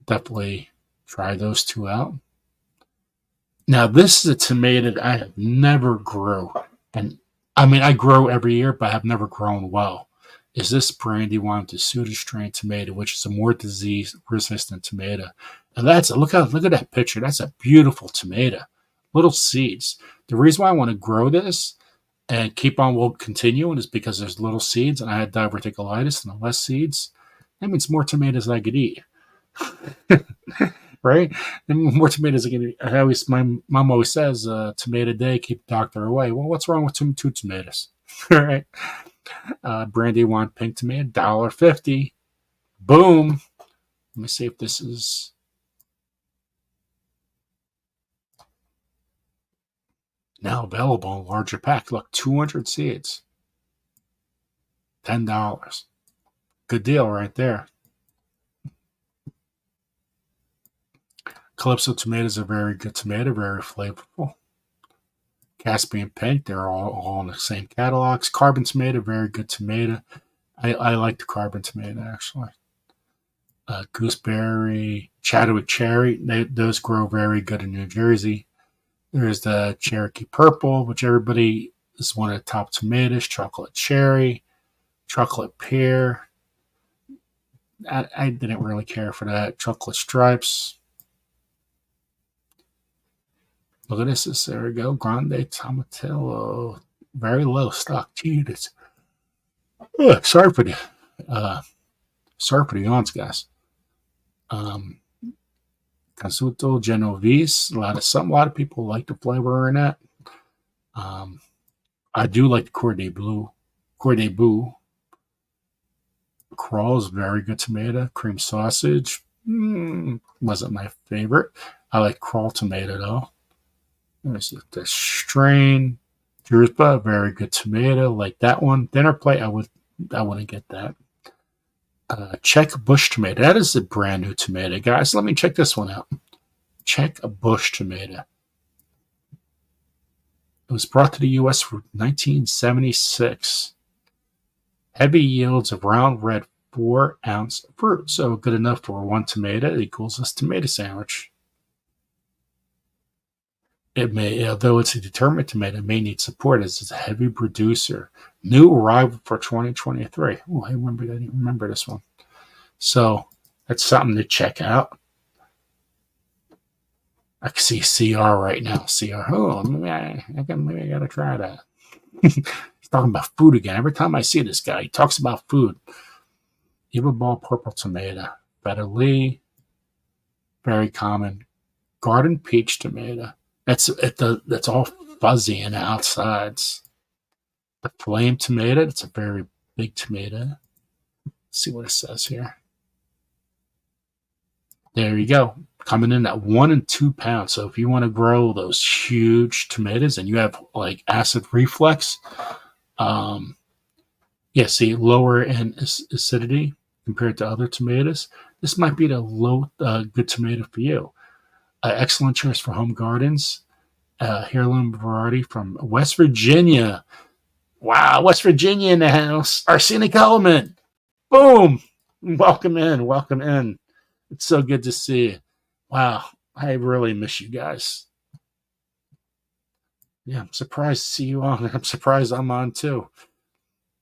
Definitely try those two out. Now, this is a tomato that I have never grew. And I mean, I grow every year, but I have never grown well. Is this Brandywine Desuda strain tomato, which is a more disease-resistant tomato. And look at that picture. That's a beautiful tomato. Little seeds. The reason why I want to grow this and keep on continuing is because there's little seeds, and I had diverticulitis and less seeds. That means more tomatoes I could eat. Right? And more tomatoes I could eat. My mom always says, tomato day, keep the doctor away. Well, what's wrong with two tomatoes? All right. Brandywine pink tomato, $1.50. Boom. Let me see if this is now available in larger pack. Look, 200 seeds, $10. Good deal right there. Calypso tomatoes are very good tomato, very flavorful. Caspian pink, they're all in the same catalogs. Carbon tomato, very good tomato. I like the carbon tomato actually. Gooseberry, Chadwick cherry, those grow very good in New Jersey. There's the Cherokee purple, which everybody is one of the top tomatoes. Chocolate cherry, chocolate pear. I didn't really care for that. Chocolate stripes. Look at this. There we go. Grande Tomatillo. Very low stock. Jeez. Sorry for the yawns, guys. Casuto Genovese. A lot of people like the flavor in that. I do like the Corday Bleu. Crawl is very good tomato. Cream sausage wasn't my favorite. I like crawl tomato though. There's the strain. Druspa, very good tomato. Like that one. Dinner plate, I wouldn't get that. Czech bush tomato. That is a brand new tomato, guys. Let me check this one out. Czech bush tomato. It was brought to the U.S. for 1976. Heavy yields of round red 4-ounce fruit. So good enough for one tomato equals this tomato sandwich. It may, although it's a determined tomato, may need support as it's a heavy producer. New arrival for 2023. Oh, I didn't remember this one. So that's something to check out. I can see CR right now. CR. Oh, maybe I gotta try that. He's talking about food again. Every time I see this guy, he talks about food. Eva Ball purple tomato. Better Lee. Very common. Garden peach tomato. That's all fuzzy in the outsides. The flame tomato, it's a very big tomato. Let's see what it says here. There you go. Coming in at 1 and 2 pounds. So if you want to grow those huge tomatoes and you have like acid reflux, see, lower in acidity compared to other tomatoes, this might be the good tomato for you. Excellent choice for home gardens. Heirloom variety from West Virginia. Wow, West Virginia in the house. Arsenic element. Boom. Welcome in. It's so good to see you. Wow, I really miss you guys. Yeah, I'm surprised to see you on. I'm surprised I'm on too.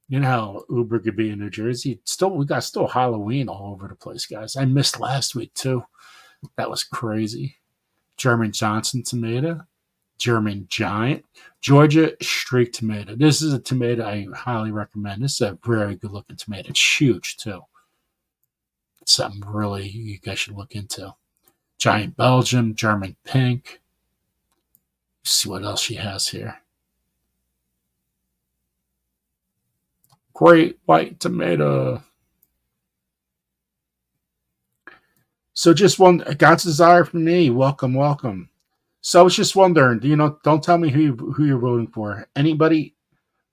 You know how Uber could be in New Jersey. We got Halloween all over the place, guys. I missed last week too. That was crazy. German Johnson tomato, German Giant, Georgia Streak tomato. This is a tomato I highly recommend. This is a very good looking tomato. It's huge too. It's something really you guys should look into. Giant Belgium, German Pink. Let's see what else she has here. Great white tomato. So just one, God's desire for me. Welcome. So I was just wondering, don't tell me who you're voting for. Anybody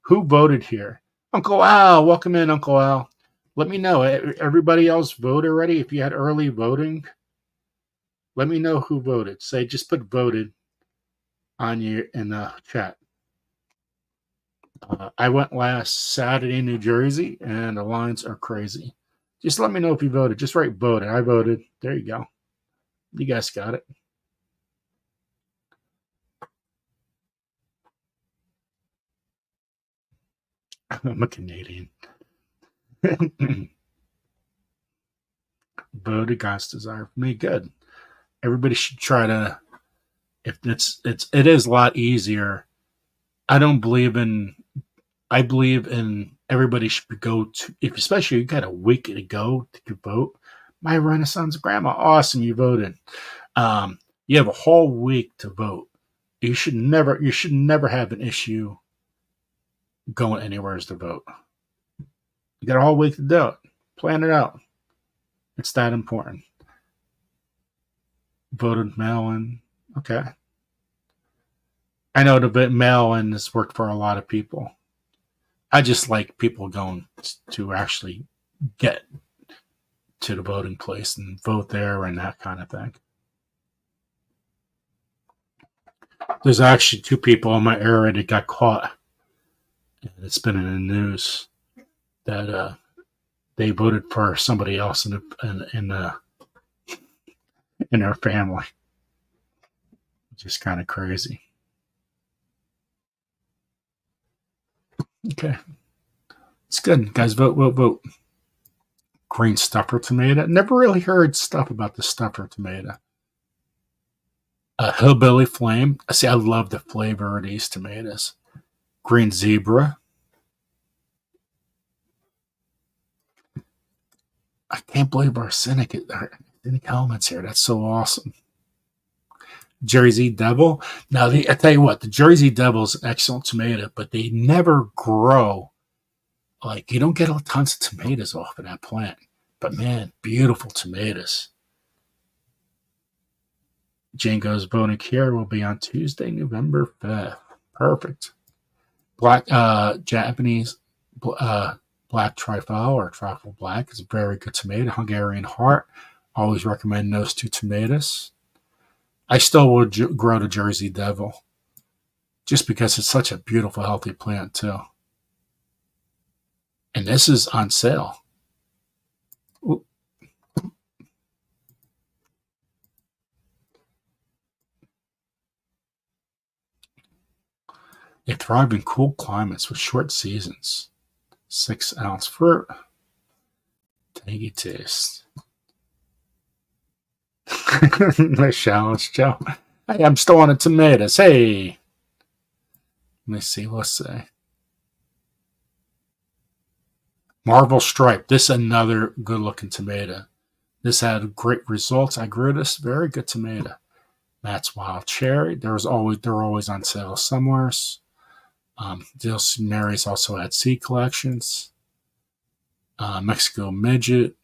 who voted here? Uncle Al, welcome in, Uncle Al. Let me know. Everybody else voted already? If you had early voting, let me know who voted. Say, just put voted on you in the chat. I went last Saturday in New Jersey, and the lines are crazy. Just let me know if you voted. Just write voted. I voted. There you go. You guys got it. I'm a Canadian. Voted God's desire for me. Good. Everybody should try to. If it is a lot easier. I believe in everybody should go to, if especially you got a week to go to vote. My Renaissance grandma, awesome, you voted. You have a whole week to vote. You should never have an issue going anywhere to vote. You got a whole week to do it. Plan it out. It's that important. Voted mail in. Okay. I know the mail in has worked for a lot of people. I just like people going to actually get to the voting place and vote there and that kind of thing. There's actually 2 people in my area that got caught. And it's been in the news that they voted for somebody else in their family, which is kind of crazy. Okay, it's good, guys. Vote, vote, vote. Green stuffer tomato. Never really heard stuff about the stuffer tomato. Hillbilly flame. See, I love the flavor of these tomatoes. Green zebra. I can't believe arsenic helmets here. That's so awesome. Jersey Devil. Now, I tell you what, the Jersey Devil is an excellent tomato, but they never grow. Like, you don't get tons of tomatoes off of that plant. But man, beautiful tomatoes. Django's Bonic here will be on Tuesday, November 5th. Perfect. Black Japanese black trifle or trifle black is a very good tomato. Hungarian heart. Always recommend those 2 tomatoes. I still would grow the Jersey Devil just because it's such a beautiful, healthy plant too. And this is on sale. Ooh. They thrive in cool climates with short seasons. 6-ounce fruit. Tangy taste. Michelle, it's Joe. Hey, I'm still on the tomatoes. Hey. Let me see. Let's say. Marvel Stripe. This is another good looking tomato. This had great results. I grew this. Very good tomato. Matt's Wild Cherry. They're always on sale somewhere. Dilson Mary's also had seed collections. Mexico Midget.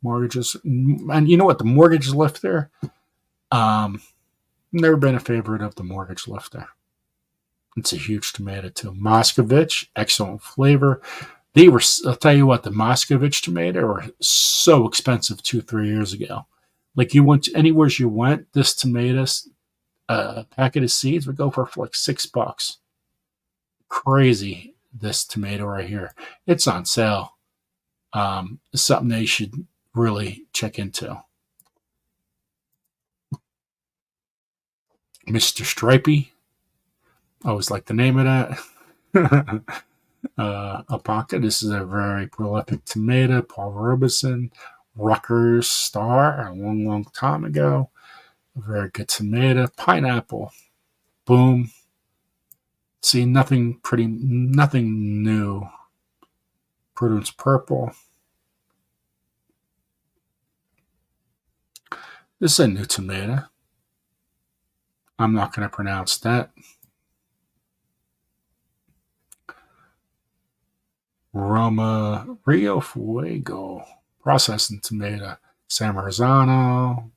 Mortgages. And you know what? The Mortgage Lifter. Never been a favorite of the Mortgage Lifter. It's a huge tomato too. Moscovich. Excellent flavor. I'll tell you what, the Moscovich tomato were so expensive 2-3 years ago. Like you went to anywhere you went, this tomato packet of seeds would go for like $6. Crazy, this tomato right here. It's on sale. It's something they should really check into. Mr. Stripey. I always like the name of that. Alpaca. This is a very prolific tomato. Paul Robeson. Rutgers Star a long time ago. A very good tomato. Pineapple. Boom. See, nothing new. Prudence Purple. This is a new tomato. I'm not going to pronounce that. Roma Rio Fuego. Processing tomato. San Marzano.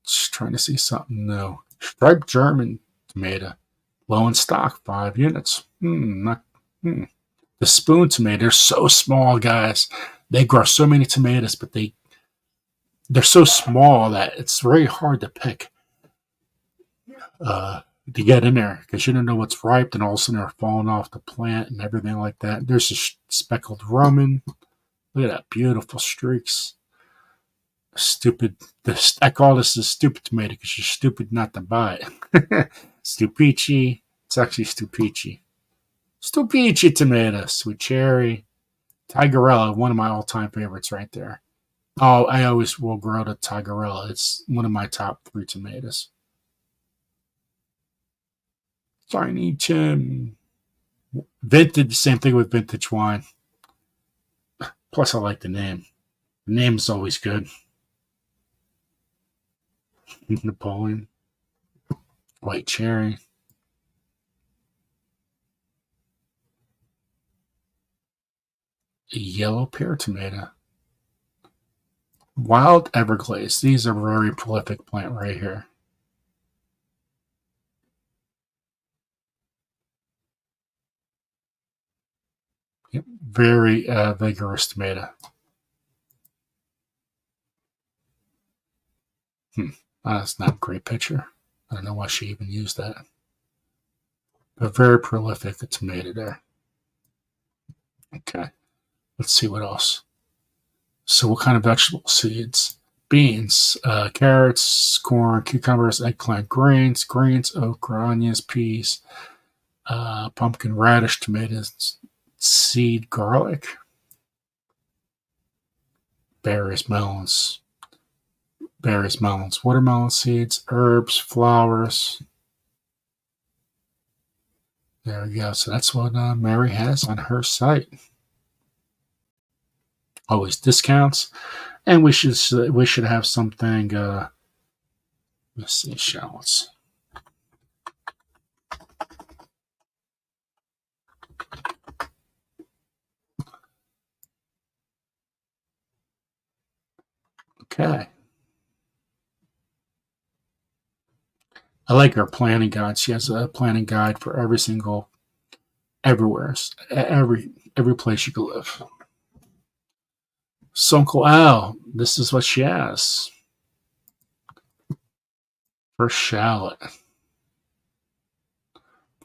Just trying to see something new. Striped German tomato. Low in stock. 5 units. The spoon tomato. They're so small, guys. They grow so many tomatoes, but they're so small that it's very hard to pick. To get in there because you don't know what's ripe, and all of a sudden they're falling off the plant and everything like that. There's a speckled Roman. Look at that beautiful streaks. Stupid. I call this a stupid tomato because you're stupid not to buy it. Stupici. It's actually Stupici. Stupici tomato. Sweet cherry. Tigerella. One of my all-time favorites right there. Oh, I always will grow the Tigerella. It's one of my top 3 tomatoes. Tiny Tim. Vintage, same thing with vintage wine. Plus, I like the name. The name's always good. Napoleon, white cherry, yellow pear tomato, wild Everglades. These are very prolific plant right here. Yep, very vigorous tomato. That's not a great picture. I don't know why she even used that. But very prolific tomato there. Okay, let's see what else. So, what kind of vegetable seeds? Beans, carrots, corn, cucumbers, eggplant, greens, okra, onions, peas, pumpkin, radish, tomatoes, seed, garlic, berries, melons, watermelon seeds, herbs, flowers. There we go. So that's what Mary has on her site. Always discounts, and we should have something. Let's see, shallots. Okay. I like her planning guide. She has a planning guide for everywhere, every place you can live. So Uncle Al, this is what she has. First shallot,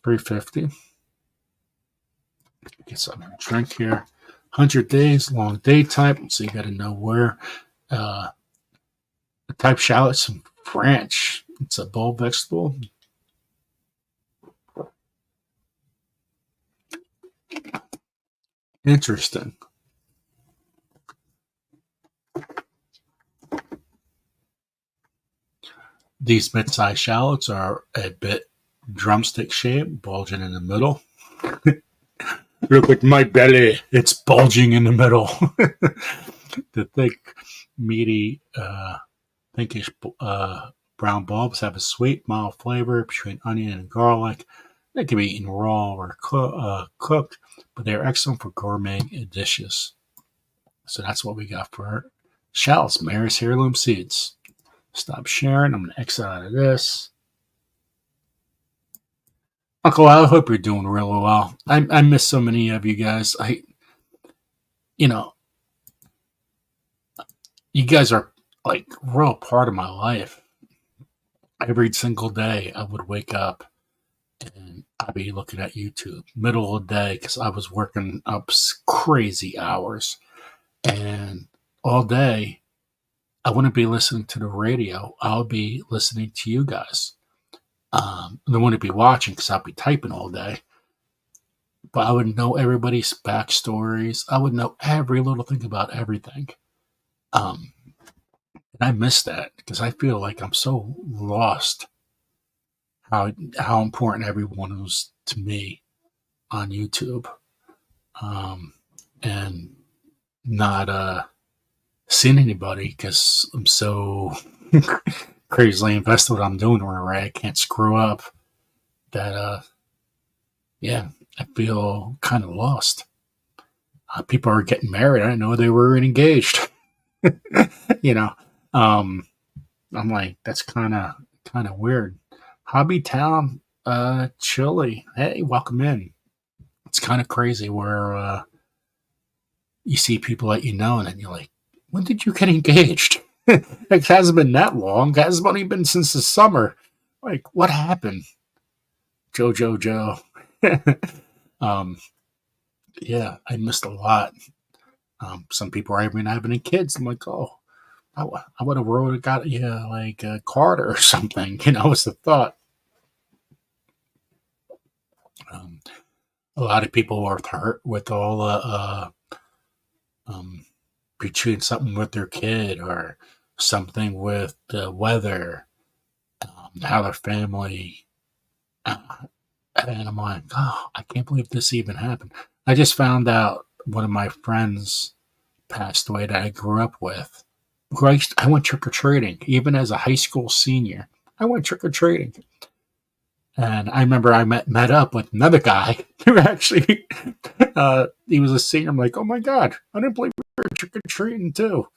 350. Get something to drink here. 100 days, long day type. So you got to know where. The type shallot's from French. It's a bulb vegetable. Interesting. These mid-sized shallots are a bit drumstick shaped, bulging in the middle. Look at my belly; it's bulging in the middle. The thick, meaty, pinkish brown bulbs have a sweet, mild flavor between onion and garlic. They can be eaten raw or cooked, but they are excellent for gourmet dishes. So that's what we got for shallots, Mary's Heirloom Seeds. Stop sharing. I'm going to exit out of this. Uncle Al, I hope you're doing really well. I miss so many of you guys. You know, you guys are like real part of my life. Every single day, I would wake up and I'd be looking at YouTube middle of the day because I was working up crazy hours, and all day I wouldn't be listening to the radio. I would be listening to you guys. I wouldn't be watching because I'd be typing all day. But I would know everybody's backstories. I would know every little thing about everything. Um, and I miss that because I feel like I'm so lost how important everyone was to me on YouTube, and not seeing anybody because I'm so crazily invested in what I'm doing where I can't screw up. That yeah, I feel kind of lost. People are getting married. I didn't know they were engaged. you know, um, I'm like, that's kind of weird. Hobby Town, Chile. Hey, welcome in. It's kind of crazy where you see people that you know, and then you're like, when did you get engaged? It hasn't been that long. It hasn't only been since the summer. Like, what happened? Joe. um, yeah, I missed a lot. Some people are even having kids. I'm like, oh, I would have wrote got like a card or something. It's the thought. Um, a lot of people are hurt with all um, between something with their kid or something with the weather, how their family And I'm like, oh, I can't believe this even happened. I just found out one of my friends passed away that I grew up with. I went trick or treating, even as a high school senior. I went trick or treating. And I remember I met up with another guy who actually, he was a senior. I'm like, oh my God, I didn't believe we were trick or treating too.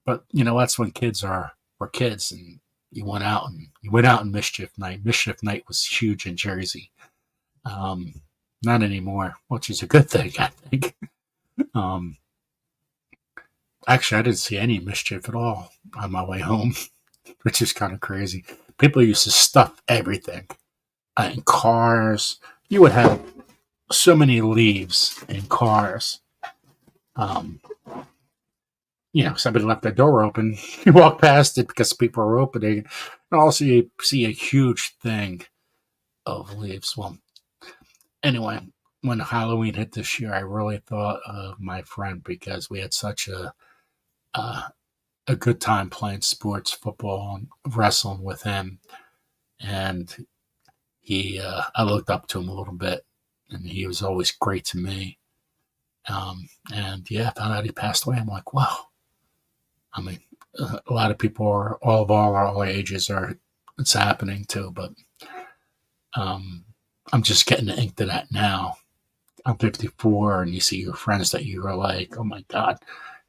But that's when kids were kids, and you went out in mischief night. Mischief night was huge in Jersey. Um, Not anymore, which is a good thing, I think. Um, Actually, I didn't see any mischief at all on my way home, which is kind of crazy. People used to stuff everything in cars. You would have so many leaves in cars. Um, Somebody left their door open. You walk past it because people are opening. And also, you see a huge thing of leaves. Well, anyway, when Halloween hit this year, I really thought of my friend because we had such uh, a good time playing sports, football, and wrestling with him. And I looked up to him a little bit, and he was always great to me. And yeah, I found out he passed away. I'm like, wow. I mean, a lot of people are all our ages it's happening too, but I'm just getting into that now. I'm 54, and you see your friends that you are like, oh my God,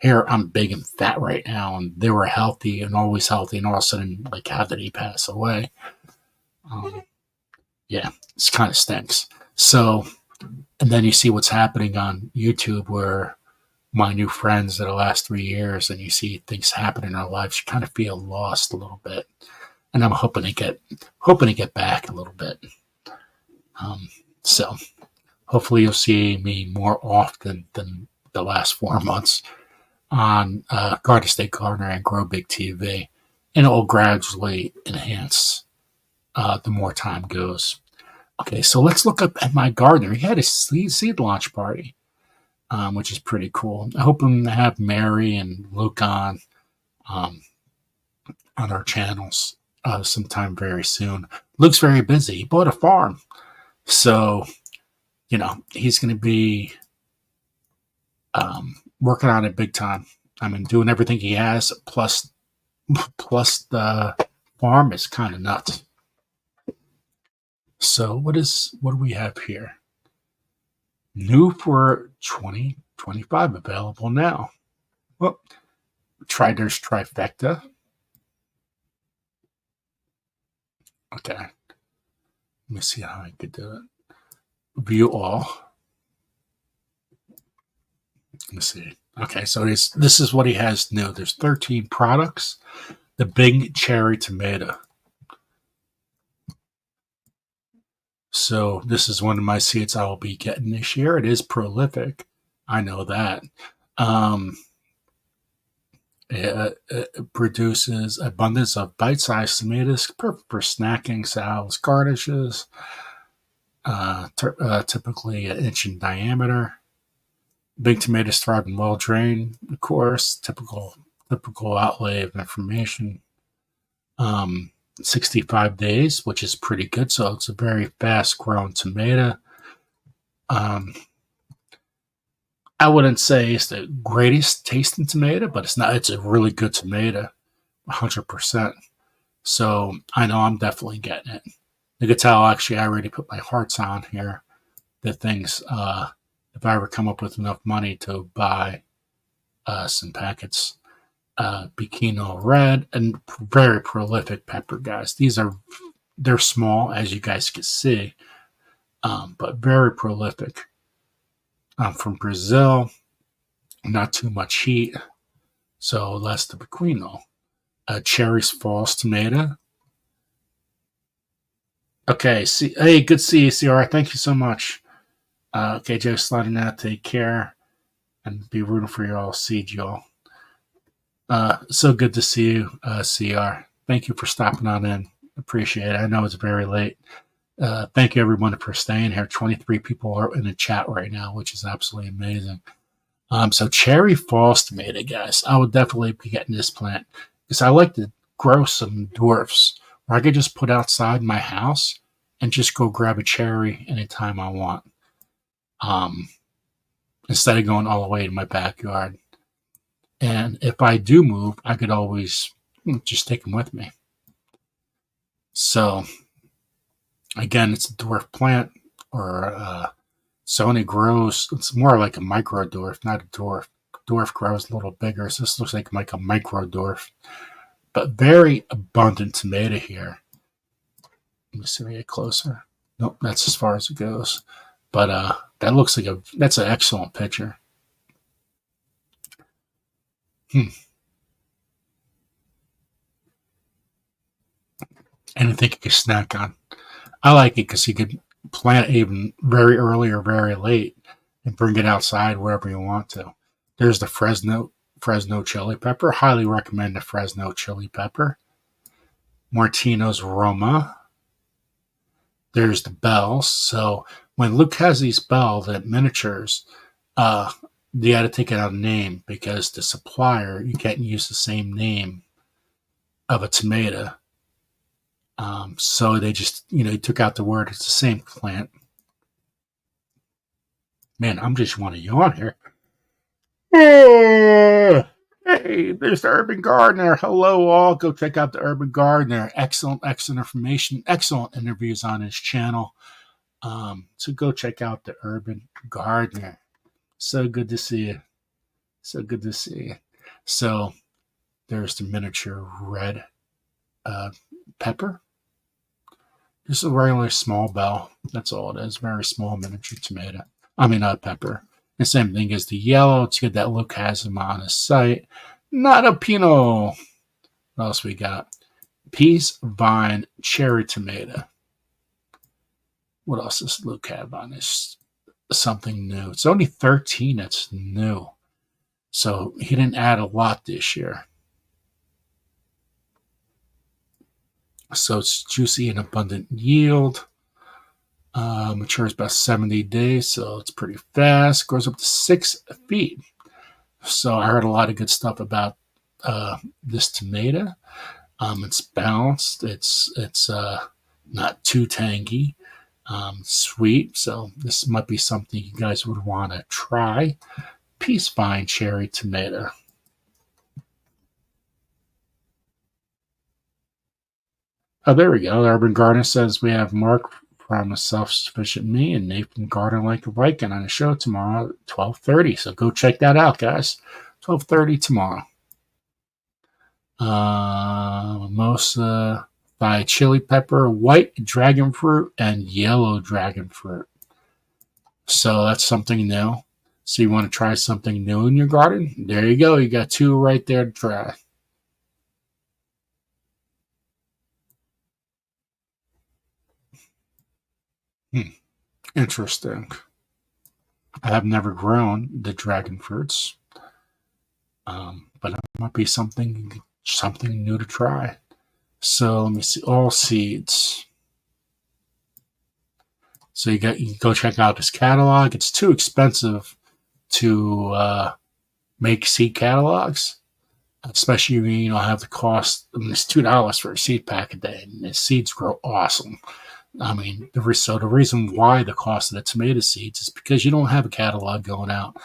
here I'm big and fat right now, and they were healthy and always healthy, and all of a sudden, like, how did he pass away? Yeah, it's kind of stinks. So, and then you see what's happening on YouTube where my new friends that the last 3 years, and you see things happen in our lives, you kind of feel lost a little bit. And I'm hoping to get back a little bit. So hopefully you'll see me more often than the last 4 months on Garden State Gardener and Grow Big TV, and it will gradually enhance the more time goes. Okay, so let's look up at my gardener. He had a seed launch party, which is pretty cool. I hope to have Mary and Luke on our channels sometime very soon. Luke's very busy. He bought a farm, so he's going to be working on it big time. I mean, doing everything he has, plus the farm is kind of nuts. So what do we have here? New for 2025, available now. Well, there's trifecta. Okay. Let me see how I could do it. View all. Let me see. Okay, so this is what he has new. There's 13 products. The big cherry tomato. So this is one of my seeds I will be getting this year. It is prolific. I know that. It produces abundance of bite-sized tomatoes, perfect for snacking, salads, garnishes. Typically an inch in diameter. Big tomatoes thrive and well drained, of course. Typical outlay of information. 65 days, which is pretty good. So it's a very fast-growing tomato. I wouldn't say it's the greatest tasting tomato, but it's not. It's a really good tomato, 100%. So I know I'm definitely getting it. You could tell, actually, I already put my hearts on here. The things, if I ever come up with enough money to buy some packets, Pekino Red, and very prolific pepper, guys. They're small, as you guys can see, but very prolific. From Brazil, not too much heat, so less the Pekino. Cherry's false tomato. Okay, hey, good to see you, CR. Thank you so much. Okay, Joe, sliding out. Take care, and be rooting for y'all. Seed y'all. So good to see you, CR. Thank you for stopping on in. Appreciate it. I know it's very late. Thank you, everyone, for staying here. 23 people are in the chat right now, which is absolutely amazing. So cherry false tomato, guys. I would definitely be getting this plant because I like to grow some dwarfs where I could just put outside my house and just go grab a cherry anytime I want. Um, Instead of going all the way to my backyard. And if I do move, I could always just take them with me. So again, it's a dwarf plant, or so only grows. It's more like a micro dwarf, not a dwarf. Dwarf grows a little bigger, so this looks like a micro dwarf, but very abundant tomato here. Let me see if I get closer. Nope, that's as far as it goes. But that looks like that's an excellent picture. Anything you can snack on. I like it because you could plant it even very early or very late and bring it outside wherever you want to. There's the Fresno chili pepper. Highly recommend the Fresno chili pepper. Martino's Roma. There's the bells. So when Luke has these bells, the miniatures, you got to take it out of name because the supplier, you can't use the same name of a tomato. So they just, took out the word. It's the same plant. Man, I'm just want to yawn here. Hey, there's the Urban Gardener. Hello, all. Go check out the Urban Gardener. Excellent information. Excellent interviews on his channel. So go check out the Urban Gardener. So good to see you. So good to see you. So there's the miniature red pepper. Just a regular small bell. That's all it is. Very small miniature tomato. Pepper. The same thing as the yellow. It's good that Luke has them on his site. Not a Pinot. What else we got? Peace Vine Cherry Tomato. What else does Luke have on this? Something new. It's only 13 that's new. So he didn't add a lot this year. So it's juicy and abundant yield. Matures about 70 days, so it's pretty fast. Grows up to 6 feet. So I heard a lot of good stuff about this tomato. It's balanced. It's not too tangy. Sweet. So this might be something you guys would want to try. Peace Vine Cherry Tomato. Oh, there we go. Urban Gardener says we have Mark from A Self-Sufficient Me and Nathan Gardner Like a Viking on the show tomorrow at 12:30. So go check that out, guys. 12:30 tomorrow. Mimosa by chili pepper, white dragon fruit, and yellow dragon fruit. So that's something new. So you want to try something new in your garden? There you go. You got 2 right there to try. Interesting. I have never grown the dragon fruits, but it might be something new to try. So let me see. All seeds. So you can go check out his catalog. It's too expensive to make seed catalogs, especially when you don't have the cost. It's $2 for a seed pack a day, and the seeds grow awesome. The reason why the cost of the tomato seeds is because you don't have a catalog going out.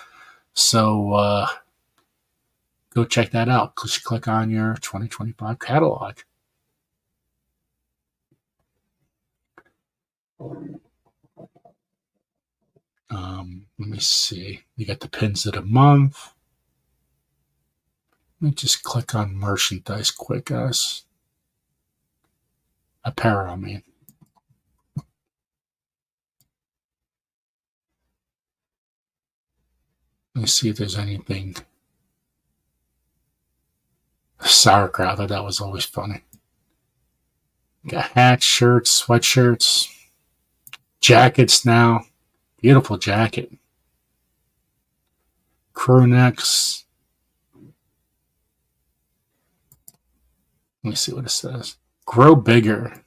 So go check that out. Just click on your 2025 catalog. Let me see. You got the pins of the month. Let me just click on merchandise quick, guys. Apparel, Let me see if there's anything. Sauerkraut, that was always funny. Got hats, shirts, sweatshirts, jackets now. Beautiful jacket. Crew necks. Let me see what it says. Grow bigger.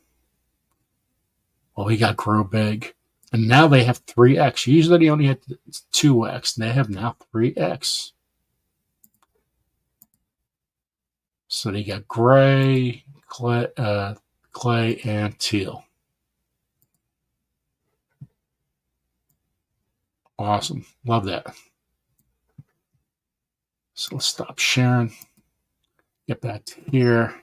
Well, we got Grow Big. And now they have 3X. Usually they only had 2X. They have now 3X. So they got gray, clay, and teal. Awesome. Love that. So let's stop sharing. Get back to here.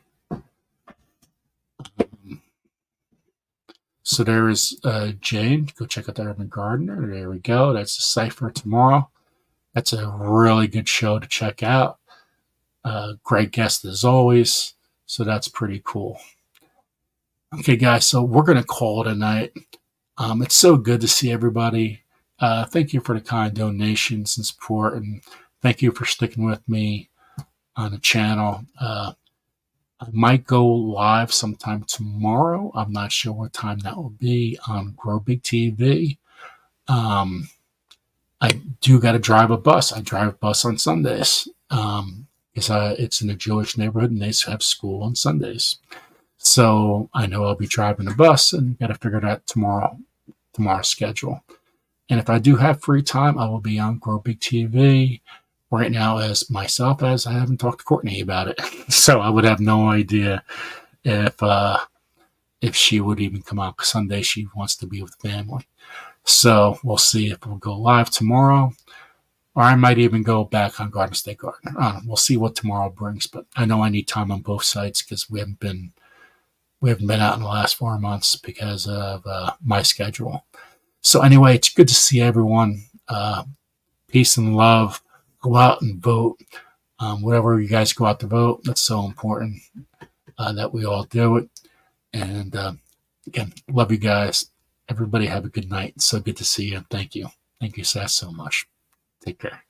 So there is Jane. Go check out the Urban Gardener. There we go. That's the Cypher tomorrow. That's a really good show to check out. Great guest as always. So that's pretty cool. Okay, guys. So we're going to call it a night. It's so good to see everybody. Thank you for the kind donations and support. And thank you for sticking with me on the channel. I might go live sometime tomorrow. I'm not sure what time that will be on Grow Big TV. I do got to drive a bus. I drive a bus on Sundays. It's in a Jewish neighborhood and they have school on Sundays. So I know I'll be driving a bus and got to figure out tomorrow's schedule. And if I do have free time, I will be on Grow Big TV. Right now as myself, as I haven't talked to Courtney about it. So I would have no idea if she would even come out. Sunday she wants to be with family. So we'll see if we'll go live tomorrow. Or I might even go back on Garden State Gardener. We'll see what tomorrow brings. But I know I need time on both sites because we haven't been out in the last 4 months because of my schedule. So anyway, it's good to see everyone. Peace and love. Go out and vote. Whatever you guys go out to vote, that's so important that we all do it. And again, love you guys. Everybody have a good night. So good to see you. Thank you. Thank you, Seth, so much. Take care.